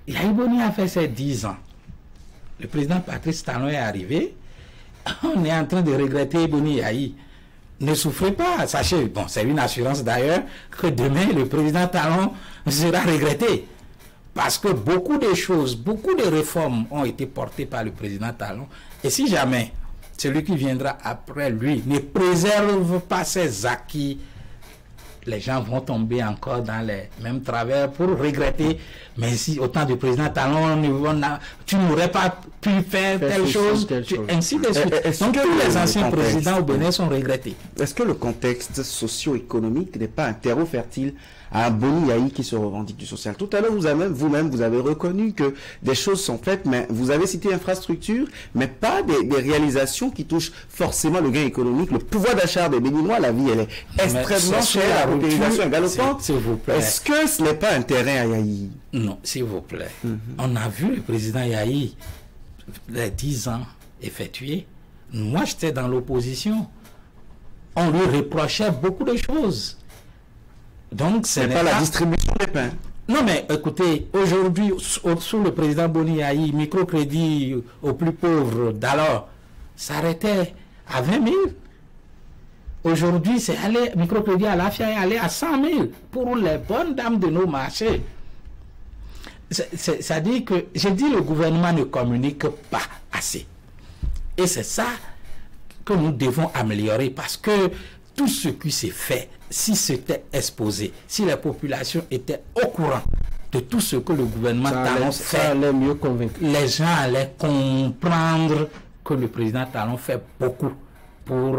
Yayi Boni a fait ses 10 ans. Le président Patrice Talon est arrivé. On est en train de regretter Boni Yayi. Ne souffrez pas, sachez, bon, c'est une assurance d'ailleurs, que demain le président Talon sera regretté. Parce que beaucoup de choses, beaucoup de réformes ont été portées par le président Talon. Et si jamais celui qui viendra après lui ne préserve pas ses acquis, les gens vont tomber encore dans les mêmes travers pour regretter. Mais si au temps du président Talon, tu n'aurais pas pu faire telle chose, ainsi de suite. Donc tous les anciens présidents au Bénin sont regrettés. Est-ce que le contexte socio-économique n'est pas un terreau fertile à un Boni Yayi qui se revendique du social? Tout à l'heure, vous-même, vous avez reconnu que des choses sont faites, mais vous avez cité infrastructure, mais pas des réalisations qui touchent forcément le gain économique, le pouvoir d'achat des Béninois. La vie, elle est extrêmement chère, la population est galopante. S'il vous plaît. Est-ce que ce n'est pas un terrain à Yayi? Non, s'il vous plaît. On a vu le président Yayi, les 10 ans effectués. Moi, j'étais dans l'opposition. On lui reprochait beaucoup de choses. Donc, ce n'est pas la distribution des pains. Non, mais écoutez, aujourd'hui, sous le président Boni Yayi, microcrédit aux plus pauvres d'alors s'arrêtait à 20 000. Aujourd'hui, c'est allé, microcrédit à la FIA est allé à 100 000 pour les bonnes dames de nos marchés. C'est-à-dire que, j'ai dit, le gouvernement ne communique pas assez. Et c'est ça que nous devons améliorer, parce que tout ce qui s'est fait, si c'était exposé, si la population était au courant de tout ce que le gouvernement Talon fait, ça allait mieux convaincre. les gens allaient comprendre que le président Talon fait beaucoup pour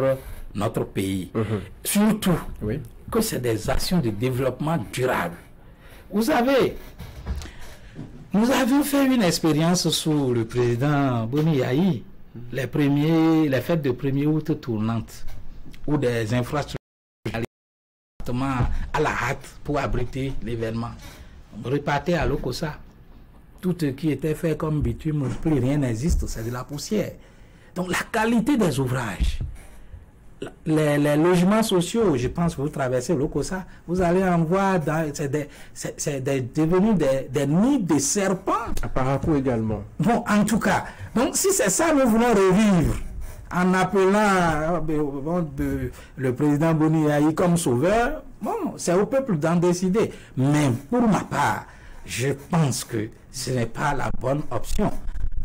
notre pays. Surtout que c'est des actions de développement durable. Vous savez, nous avions fait une expérience sous le président Boni Yayi, les fêtes de 1er août tournantes, où des infrastructures à la hâte pour abriter l'événement. On repartait à Lokossa. Tout ce qui était fait comme bitume, plus rien n'existe, c'est de la poussière. Donc la qualité des ouvrages, les logements sociaux, je pense que vous traversez Lokossa, vous allez en voir, c'est devenu des nids de serpents. À Parakou également. Bon, en tout cas, donc si c'est ça, nous voulons revivre en appelant le président Boni Yayi comme sauveur, bon, c'est au peuple d'en décider. Mais pour ma part, je pense que ce n'est pas la bonne option.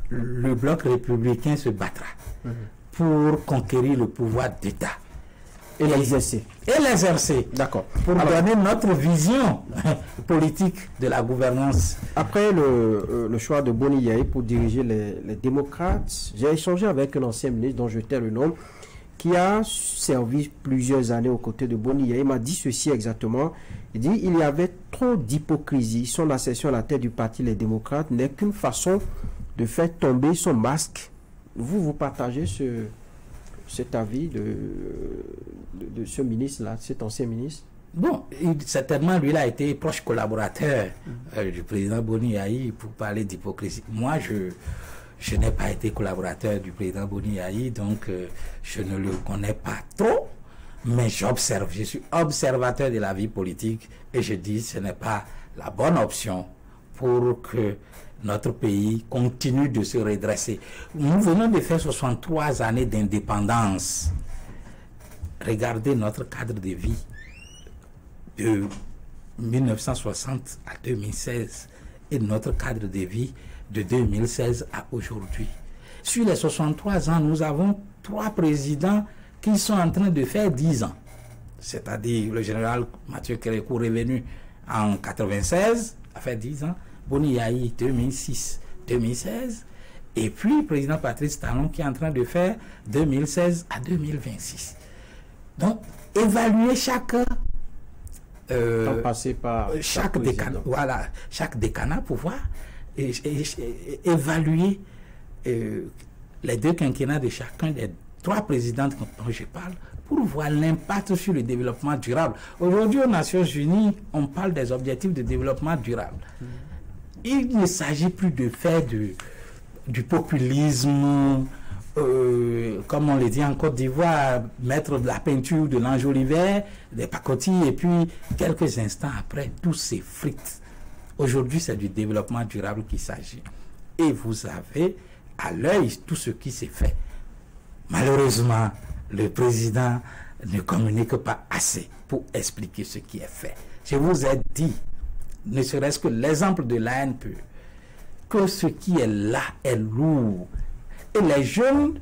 Le bloc républicain se battra pour conquérir le pouvoir d'État. Et l'exercer. Et l'exercer. D'accord. Pour donner notre vision politique de la gouvernance. Après le choix de Boni Yayi pour diriger les démocrates, j'ai échangé avec un ancien ministre dont je tais le nom, qui a servi plusieurs années aux côtés de Boni Yayi. Il m'a dit ceci exactement. Il dit il y avait trop d'hypocrisie. Son accession à la tête du parti Les Démocrates n'est qu'une façon de faire tomber son masque. Vous partagez cet avis de ce ministre-là, cet ancien ministre? Bon, certainement, lui, il a été proche collaborateur du président Boni Yayi pour parler d'hypocrisie. Moi, je n'ai pas été collaborateur du président Boni Yayi, donc je ne le connais pas trop, mais j'observe, je suis observateur de la vie politique et je dis que ce n'est pas la bonne option pour que notre pays continue de se redresser. Nous venons de faire 63 années d'indépendance. Regardez notre cadre de vie de 1960 à 2016 et notre cadre de vie de 2016 à aujourd'hui. Sur les 63 ans, nous avons 3 présidents qui sont en train de faire 10 ans. C'est-à-dire le général Mathieu Kérékou revenu en 96, a fait 10 ans, Boni Yayi 2006-2016, et puis le président Patrice Talon qui est en train de faire 2016 à 2026. Donc, évaluer chaque décanat pour voir évaluer les 2 quinquennats de chacun des 3 présidents dont je parle pour voir l'impact sur le développement durable. Aujourd'hui, aux Nations Unies, on parle des objectifs de développement durable. Il ne s'agit plus de faire du populisme, comme on le dit en Côte d'Ivoire, mettre de la peinture, de l'enjoliver, des pacotilles, et puis quelques instants après, tout s'effrite. Aujourd'hui, c'est du développement durable qu'il s'agit. Et vous avez à l'œil tout ce qui s'est fait. Malheureusement, le président ne communique pas assez pour expliquer ce qui est fait. Je vous ai dit, ne serait-ce que l'exemple de l'ANPE, que ce qui est là est lourd. Et les jeunes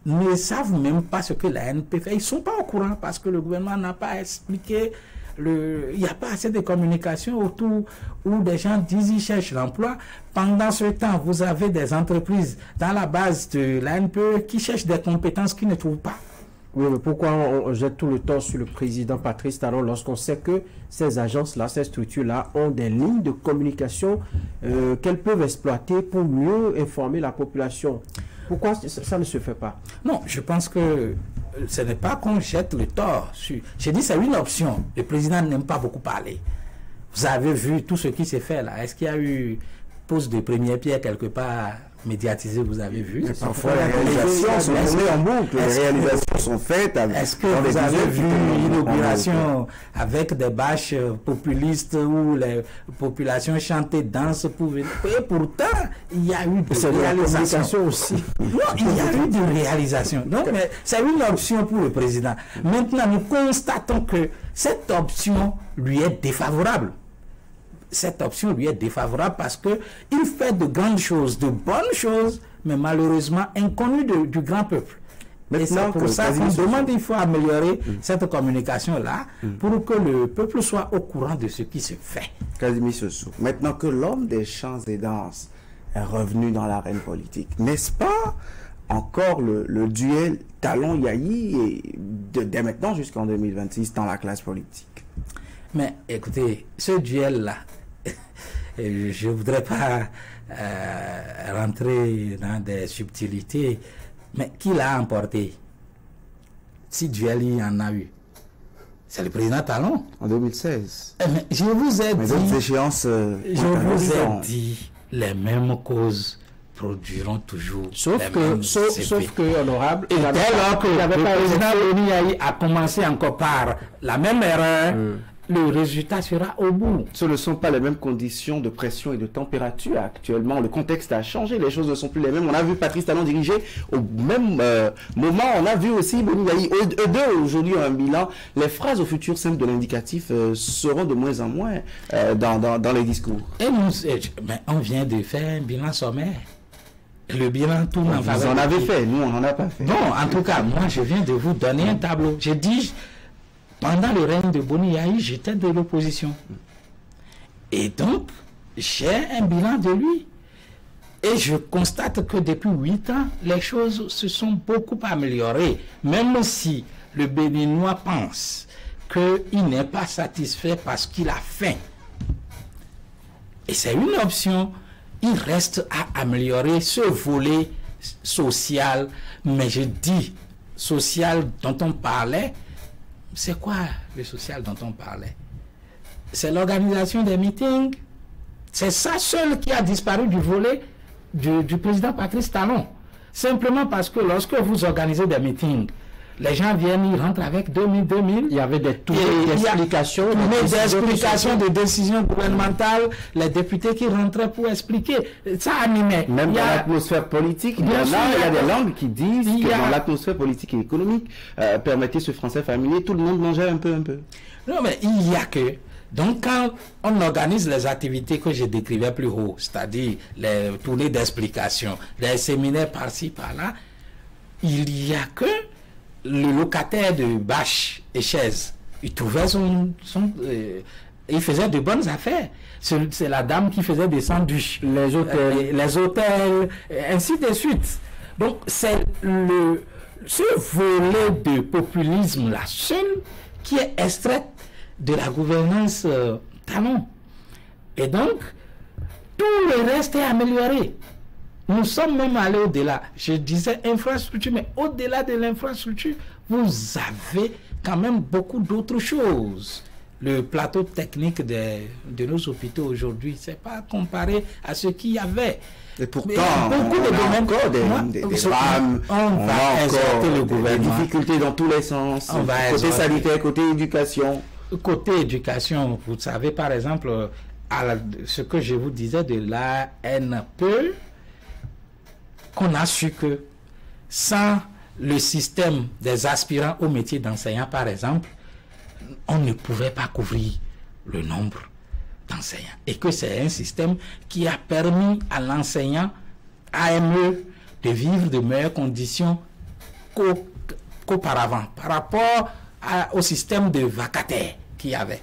ne savent même pas ce que l'ANPE fait. Ils ne sont pas au courant parce que le gouvernement n'a pas expliqué. Il n'y a pas assez de communication autour où des gens disent qu'ils cherchent l'emploi. Pendant ce temps, vous avez des entreprises dans la base de l'ANPE qui cherchent des compétences qu'ils ne trouvent pas. Oui, mais pourquoi on jette tout le temps sur le président Patrice Talon lorsqu'on sait que ces agences-là, ces structures-là ont des lignes de communication qu'elles peuvent exploiter pour mieux informer la population? Pourquoi ça ne se fait pas? Non, je pense que ce n'est pas qu'on jette le tort sur... J'ai dit c'est une option. Le président n'aime pas beaucoup parler. Vous avez vu tout ce qui s'est fait là. Est-ce qu'il y a eu pose de première pierre quelque part médiatisé, vous avez vu? Parfois, les réalisations sont tournées en boucle. Les réalisations sont faites. Est-ce que vous avez vu l'inauguration avec des bâches populistes où les populations chantaient, dansent pour venir? Et pourtant, il y a eu des réalisations aussi. Non, il y a eu des réalisations. Donc, c'est une option pour le président. Maintenant, nous constatons que cette option lui est défavorable. Cette option lui est défavorable parce qu'il fait de grandes choses, de bonnes choses, mais malheureusement inconnues du grand peuple. Et c'est pour ça qu'on demande, il faut améliorer cette communication-là pour que le peuple soit au courant de ce qui se fait. Kazimi Sossou, maintenant que l'homme des chants et danses est revenu dans l'arène politique, n'est-ce pas encore le duel Talon-Yayi dès maintenant jusqu'en 2026 dans la classe politique? Mais écoutez, ce duel-là, je ne voudrais pas rentrer dans des subtilités, mais qui l'a emporté? Si duel il y en a eu, c'est le président Talon. En 2016. Mais je vous ai dit, échéances, je vous ai dit, les mêmes causes produiront toujours. Sauf que, honorable, et dès lors que le président Boni Yayi a commencé encore par la même erreur, le résultat sera au bout. Ce ne sont pas les mêmes conditions de pression et de température actuellement. Le contexte a changé, les choses ne sont plus les mêmes. On a vu Patrice Talon diriger au même moment. On a vu aussi Boni Yayi. Eux deux, aujourd'hui, un bilan. Les phrases au futur simples de l'indicatif seront de moins en moins dans les discours. Et nous, mais on vient de faire un bilan sommaire. Le bilan tourne en faveur. Vous en avez fait, nous on n'en a pas fait. Bon, en tout cas, moi je viens de vous donner un tableau. J'ai dit, pendant le règne de Boni Yayi, j'étais de l'opposition. Et donc, j'ai un bilan de lui. Et je constate que depuis 8 ans, les choses se sont beaucoup améliorées. Même si le Béninois pense qu'il n'est pas satisfait parce qu'il a faim. Et c'est une option. Il reste à améliorer ce volet social. Mais je dis, social dont on parlait, c'est quoi le social dont on parlait? C'est l'organisation des meetings. C'est ça seul qui a disparu du volet du président Patrice Talon. Simplement parce que lorsque vous organisez des meetings, les gens viennent, ils rentrent avec 2000. Il y avait des explications, de décisions gouvernementales, les députés qui rentraient pour expliquer. Ça animait. Même dans l'atmosphère politique, il y a des langues qui disent que dans l'atmosphère politique et économique, permettez ce français familier, tout le monde mangeait un peu. Non, mais il y a que... Donc, quand on organise les activités que je décrivais plus haut, c'est-à-dire les tournées d'explication, les séminaires par-ci, par-là, il y a que le locataire de bâches et chaises, il trouvait il faisait de bonnes affaires. C'est la dame qui faisait des sandwichs, les hôtels, ainsi de suite. Donc, c'est ce volet de populisme là seul qui est extrait de la gouvernance Talon. Et donc, tout le reste est amélioré. Nous sommes même allés au-delà. Je disais infrastructure, mais au-delà de l'infrastructure, vous avez quand même beaucoup d'autres choses. Le plateau technique de nos hôpitaux aujourd'hui, c'est pas comparé à ce qu'il y avait. Et pourtant, beaucoup de domaines, des drames, on va exhorter le gouvernement. Des difficultés dans tous les sens, côté sanitaire, côté éducation. Côté éducation, vous savez par exemple, ce que je vous disais de l'ANPE, qu'on a su que sans le système des aspirants au métier d'enseignant, par exemple, on ne pouvait pas couvrir le nombre d'enseignants. Et que c'est un système qui a permis à l'enseignant AME de vivre de meilleures conditions qu'auparavant, par rapport au système de vacataires qu'il y avait.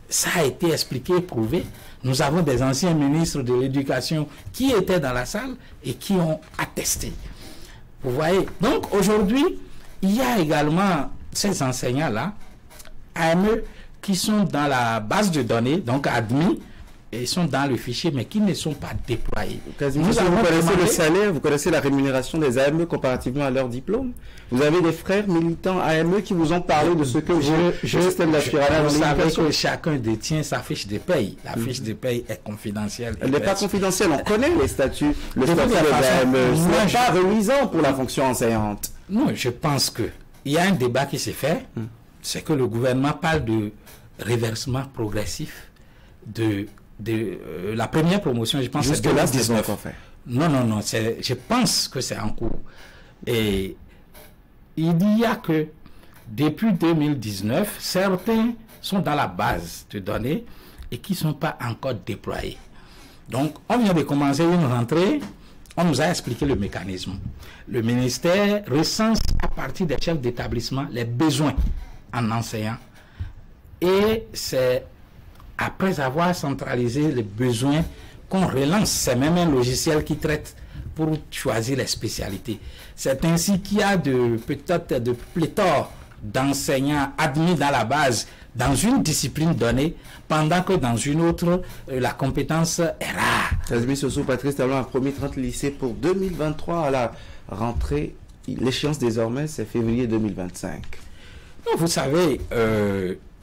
Ça a été expliqué et prouvé. Nous avons des anciens ministres de l'éducation qui étaient dans la salle et qui ont attesté. Vous voyez? Donc aujourd'hui, il y a également ces enseignants-là, AME, qui sont dans la base de données, donc admis, et ils sont dans le fichier, mais qui ne sont pas déployés. Vous connaissez le salaire, vous connaissez la rémunération des AME comparativement à leur diplôme. Vous avez des frères militants AME qui vous ont parlé de ce que le système d'aspiration. Vous savez que chacun détient sa fiche de paye. La fiche de paye est confidentielle. Elle n'est pas confidentielle, on connaît les statuts. Le statut des AME, ce n'est pas remisant pour la fonction enseignante. Non, je pense que il y a un débat qui s'est fait, c'est que le gouvernement parle de reversement progressif de la première promotion, je pense que c'est 2019. Non, je pense que c'est en cours. Et il y a que depuis 2019, certains sont dans la base de données et qui ne sont pas encore déployés. Donc, on vient de commencer une rentrée, on nous a expliqué le mécanisme. Le ministère recense à partir des chefs d'établissement les besoins en enseignants. Et c'est après avoir centralisé les besoins qu'on relance. C'est même un logiciel qui traite pour choisir les spécialités. C'est ainsi qu'il y a peut-être de pléthore d'enseignants admis dans la base dans une discipline donnée, pendant que dans une autre, la compétence est rare. Casimir Soso, Patrice Talon a promis 30 lycées pour 2023 à la rentrée. L'échéance désormais, c'est février 2025. Non, vous savez,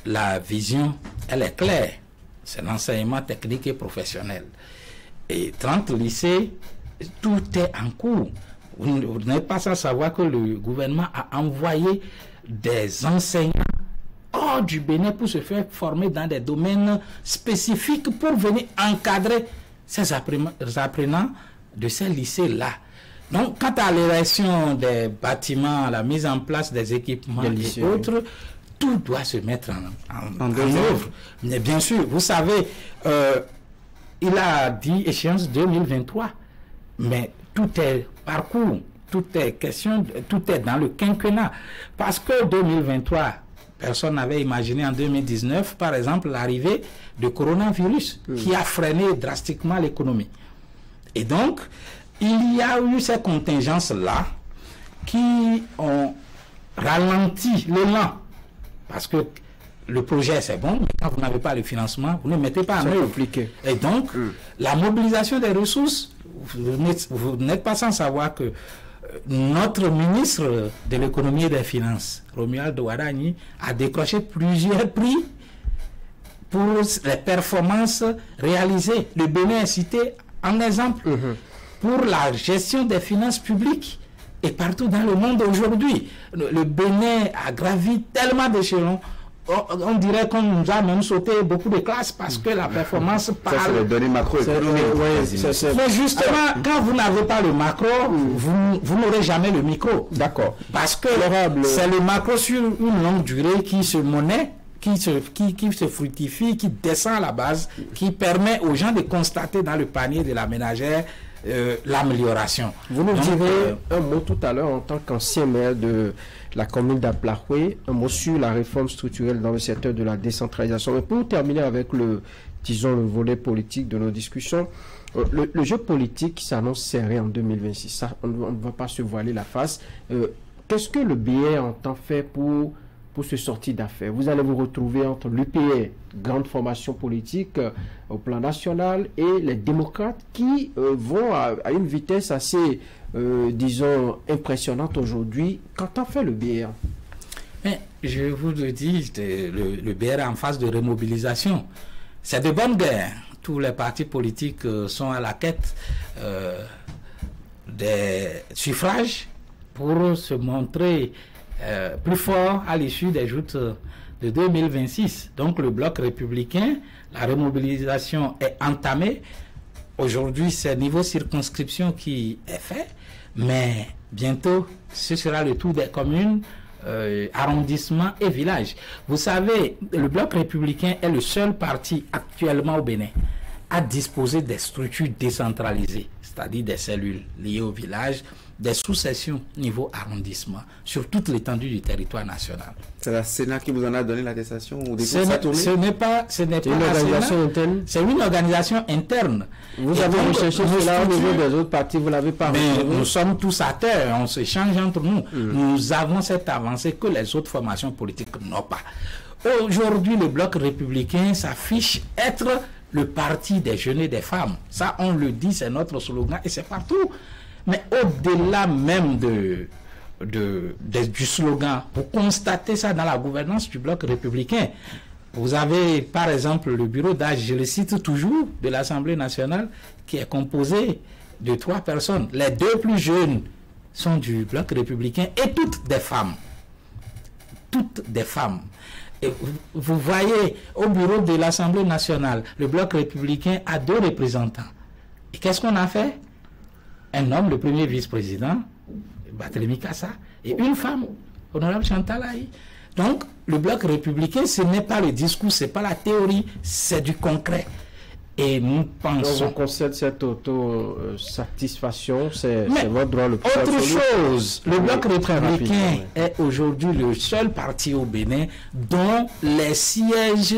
la vision, elle est claire. C'est l'enseignement technique et professionnel. Et 30 lycées, tout est en cours. Vous n'êtes pas sans savoir que le gouvernement a envoyé des enseignants hors du Bénin pour se faire former dans des domaines spécifiques pour venir encadrer ces apprenants de ces lycées-là. Donc, quant à l'érection des bâtiments, la mise en place des équipements et autres, tout doit se mettre en œuvre. Mais bien sûr, vous savez, il a dit échéance 2023, mais tout est parcours, tout est question, tout est dans le quinquennat. Parce que 2023, personne n'avait imaginé en 2019, par exemple, l'arrivée du coronavirus qui a freiné drastiquement l'économie. Et donc, il y a eu ces contingences-là qui ont ralenti l'élan. Parce que le projet, c'est bon, mais quand vous n'avez pas le financement, vous ne mettez pas en œuvre. Et donc, la mobilisation des ressources, vous n'êtes pas sans savoir que notre ministre de l'économie et des finances, Romuald Ouadani, a décroché plusieurs prix pour les performances réalisées. Le Bénin est cité en exemple pour la gestion des finances publiques. Et partout dans le monde aujourd'hui, le Bénin a gravi tellement d'échelons. On dirait qu'on nous a même sauté beaucoup de classes parce que la performance parle. Ça, c'est les données macroéconomiques. Mais justement, quand vous n'avez pas le macro, vous n'aurez jamais le micro. D'accord. Parce que c'est le macro sur une longue durée qui se monnaie, qui se fructifie, qui descend à la base, qui permet aux gens de constater dans le panier de la ménagère l'amélioration. Vous nous direz un mot tout à l'heure en tant qu'ancien maire de la commune d'Aplahoué, un mot sur la réforme structurelle dans le secteur de la décentralisation. Mais pour terminer avec le volet politique de nos discussions, le jeu politique s'annonce serré en 2026. Ça, on ne va pas se voiler la face. Qu'est-ce que le BR entend faire pour se sortir d'affaires? Vous allez vous retrouver entre l'UPR, grande formation politique au plan national, et les démocrates qui vont à une vitesse assez, disons, impressionnante aujourd'hui. Qu'entend faire le BR? Mais je vous le dis, le BR est en phase de remobilisation. C'est de bonne guerre. Tous les partis politiques sont à la quête des suffrages pour se montrer plus fort à l'issue des joutes de 2026. Donc le bloc républicain, la remobilisation est entamée. Aujourd'hui, c'est niveau circonscription qui est fait, mais bientôt, ce sera le tour des communes, arrondissements et villages. Vous savez, le bloc républicain est le seul parti actuellement au Bénin à disposer des structures décentralisées, c'est-à-dire des cellules liées au village, des sous-sections niveau arrondissement sur toute l'étendue du territoire national. C'est la Sénat qui vous en a donné l'attestation ou des Ce n'est pas une organisation interne. C'est une organisation interne. Vous avez recherché cela au niveau des autres partis, vous l'avez pas recherché. Nous sommes tous à terre, on s'échange entre nous. Nous avons cette avancée que les autres formations politiques n'ont pas. Aujourd'hui, le bloc républicain s'affiche être le parti des jeunes et des femmes. Ça, on le dit, c'est notre slogan et c'est partout. Mais au-delà même du slogan, pour constater ça dans la gouvernance du bloc républicain, vous avez par exemple le bureau d'âge, je le cite toujours, de l'Assemblée nationale, qui est composé de 3 personnes. Les 2 plus jeunes sont du bloc républicain et toutes des femmes. Toutes des femmes. Et vous voyez, au bureau de l'Assemblée nationale, le bloc républicain a 2 représentants. Et qu'est-ce qu'on a fait? Un homme, le premier vice-président, Barthélémy Kassa, et une femme, honorable Chantal Aïe. Donc, le bloc républicain, ce n'est pas le discours, ce n'est pas la théorie, c'est du concret. Et nous pensons... On concède cette auto-satisfaction, c'est votre droit le plus Autre absolu. chose, le Bloc républicain oui. est aujourd'hui le seul parti au Bénin dont les sièges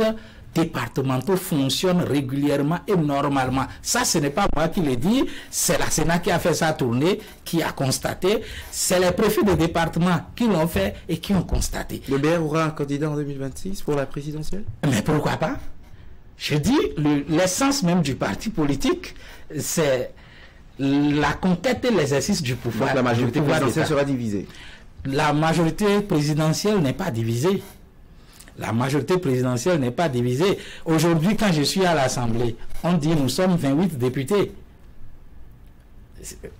départementaux fonctionnent régulièrement et normalement. Ça, ce n'est pas moi qui le dis, c'est la Sénat qui a fait sa tournée, qui a constaté. C'est les préfets de département qui l'ont fait et qui ont constaté. Le BR aura un candidat en 2026 pour la présidentielle? Mais pourquoi pas? Je dis, l'essence même du parti politique, c'est la conquête et l'exercice du pouvoir. Donc la majorité présidentielle sera divisée. La majorité présidentielle n'est pas divisée. La majorité présidentielle n'est pas divisée. Aujourd'hui, quand je suis à l'Assemblée, on dit nous sommes 28 députés.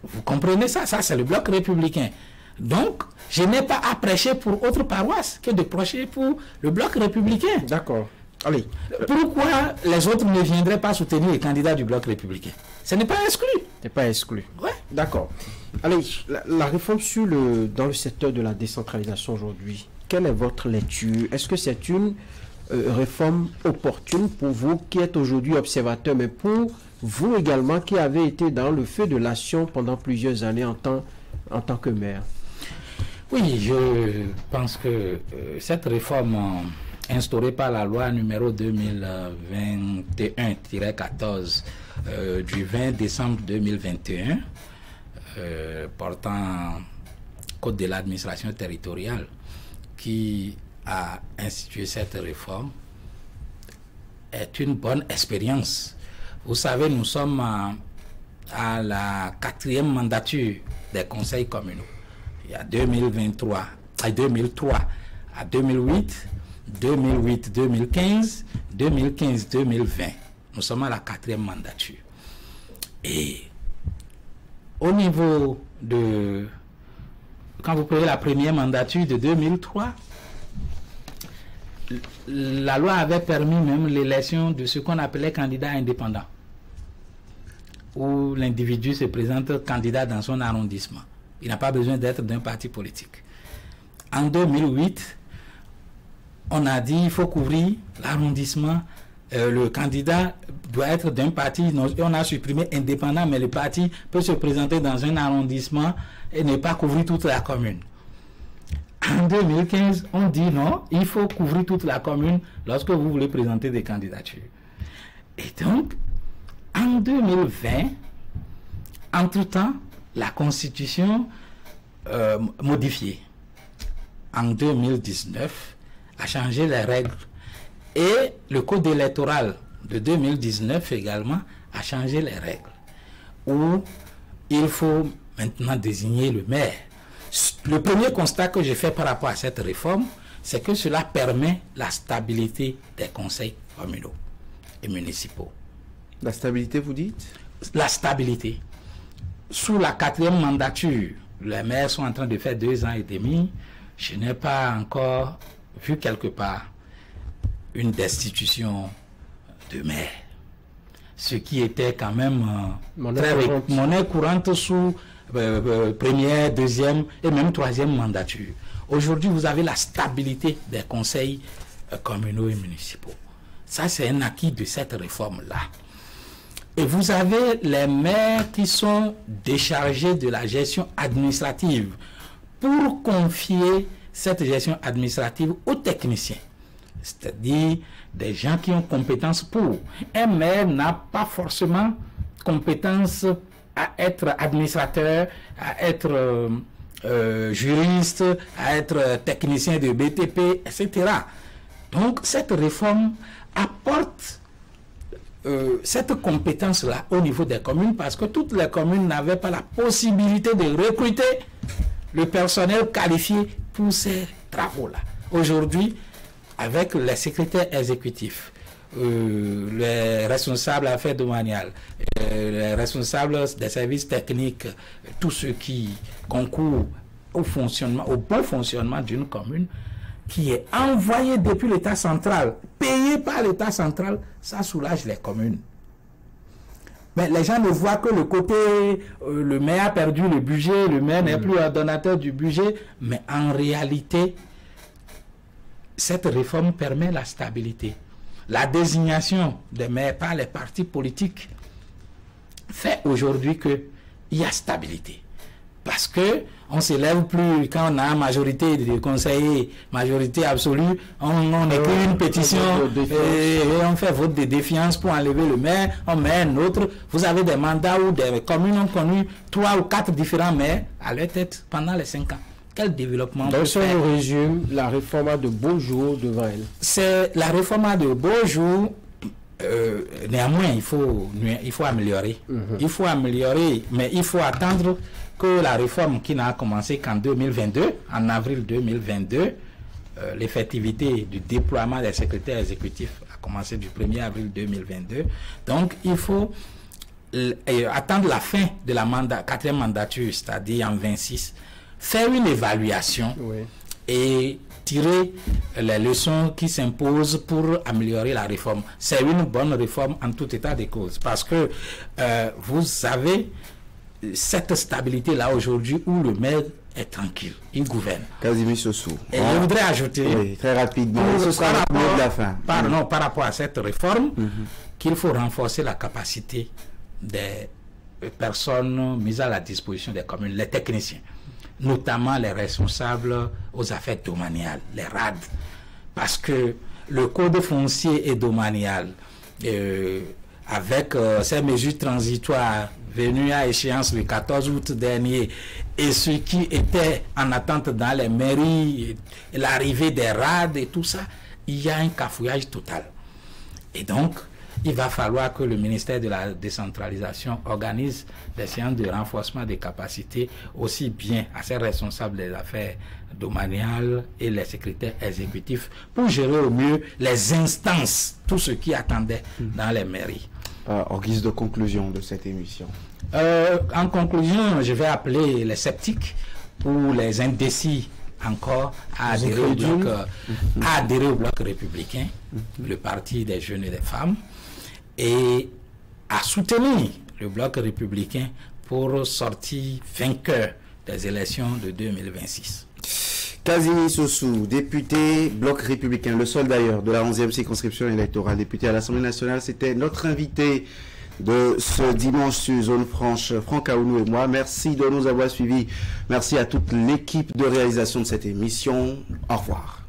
Vous comprenez ça? Ça, c'est le Bloc républicain. Donc, je n'ai pas à prêcher pour autre paroisse que de prêcher pour le Bloc républicain. D'accord. Allez. Pourquoi les autres ne viendraient pas soutenir les candidats du Bloc républicain? Ce n'est pas exclu. C'est pas exclu. Ouais. D'accord. Allez, la réforme dans le secteur de la décentralisation aujourd'hui, quelle est votre lecture? Est-ce que c'est une réforme opportune pour vous qui êtes aujourd'hui observateur, mais pour vous également qui avez été dans le feu de l'action pendant plusieurs années en tant que maire? Oui, je pense que cette réforme instaurée par la loi numéro 2021-14 du 20 décembre 2021 portant Code de l'administration territoriale qui a institué cette réforme est une bonne expérience. Vous savez, nous sommes à la 4e mandature des conseils communaux. Il y a 2003 à 2008, 2008-2015, 2015-2020. Nous sommes à la 4e mandature. Et au niveau de... Quand vous prenez la première mandature de 2003, la loi avait permis même l'élection de ce qu'on appelait candidat indépendant, où l'individu se présente candidat dans son arrondissement. Il n'a pas besoin d'être d'un parti politique. En 2008, on a dit qu'il faut couvrir l'arrondissement. Le candidat doit être d'un parti. On a supprimé indépendant, mais le parti peut se présenter dans un arrondissement et ne pas couvrir toute la commune. En 2015, on dit non, il faut couvrir toute la commune lorsque vous voulez présenter des candidatures. Et donc, en 2020, entre-temps, la Constitution modifiée en 2019 a changé les règles. Et le code électoral de 2019 également a changé les règles, où il faut maintenant désigner le maire. Le premier constat que j'ai fait par rapport à cette réforme, c'est que cela permet la stabilité des conseils communaux et municipaux. La stabilité, vous dites? La stabilité. Sous la 4e mandature, les maires sont en train de faire 2 ans et demi. Je n'ai pas encore vu quelque part une destitution de maire. Ce qui était quand même monnaie courante sous première, 2e et même 3e mandature. Aujourd'hui, vous avez la stabilité des conseils communaux et municipaux. Ça, c'est un acquis de cette réforme-là. Et vous avez les maires qui sont déchargés de la gestion administrative pour confier cette gestion administrative aux techniciens. C'est-à-dire des gens qui ont compétence pour. Un maire n'a pas forcément compétence à être administrateur, à être juriste, à être technicien de BTP, etc. Donc cette réforme apporte cette compétence-là au niveau des communes parce que toutes les communes n'avaient pas la possibilité de recruter le personnel qualifié pour ces travaux-là. Aujourd'hui, avec les secrétaires exécutifs, les responsables affaires domaniales, les responsables des services techniques, tous ceux qui concourent au bon fonctionnement d'une commune, qui est envoyé depuis l'État central, payé par l'État central, ça soulage les communes. Mais les gens ne voient que le côté, le maire a perdu le budget, le maire n'est plus un donateur du budget, mais en réalité, cette réforme permet la stabilité. la désignation des maires par les partis politiques fait aujourd'hui qu'il y a stabilité. Parce que on ne s'élève plus quand on a majorité de conseillers, majorité absolue, on écrit une pétition et on fait vote de défiance pour enlever le maire, on met un autre. Vous avez des mandats où des communes ont connu 3 ou 4 différents maires à leur tête pendant les 5 ans. Quel développement? Donc si on résume, la réforme a de beaux jours devant elle. C'est la réforme a de beaux jours. Néanmoins, il faut améliorer. Il faut améliorer, mais il faut attendre que la réforme qui n'a commencé qu'en 2022, en avril 2022, l'effectivité du déploiement des secrétaires exécutifs a commencé du 1er avril 2022. Donc, il faut attendre la fin de la 4e mandature, c'est-à-dire en 26, faire une évaluation et tirer les leçons qui s'imposent pour améliorer la réforme. C'est une bonne réforme en tout état de cause, parce que vous avez cette stabilité-là aujourd'hui où le maire est tranquille, il gouverne. Casimir Sossou. Et je voudrais ajouter, très rapidement, par rapport à cette réforme, qu'il faut renforcer la capacité des personnes mises à la disposition des communes, les techniciens, notamment les responsables aux affaires domaniales, les RAD, parce que le code foncier est domanial, avec ces mesures transitoires venues à échéance le 14 août dernier, et ce qui était en attente dans les mairies, l'arrivée des RAD et tout ça, il y a un cafouillage total. Et donc, il va falloir que le ministère de la décentralisation organise des séances de renforcement des capacités aussi bien à ses responsables des affaires domaniales et les secrétaires exécutifs pour gérer au mieux les instances, tout ce qui attendait dans les mairies. En guise de conclusion de cette émission. En conclusion, je vais appeler les sceptiques ou les indécis encore à adhérer au bloc républicain, le parti des jeunes et des femmes, et à soutenir le bloc républicain pour sortir vainqueur des élections de 2026. Casimir Sossou, député bloc républicain, le seul d'ailleurs de la 11e circonscription électorale, député à l'Assemblée nationale, c'était notre invité de ce dimanche sur Zone Franche, Franck Aounou et moi. Merci de nous avoir suivis. Merci à toute l'équipe de réalisation de cette émission. Au revoir.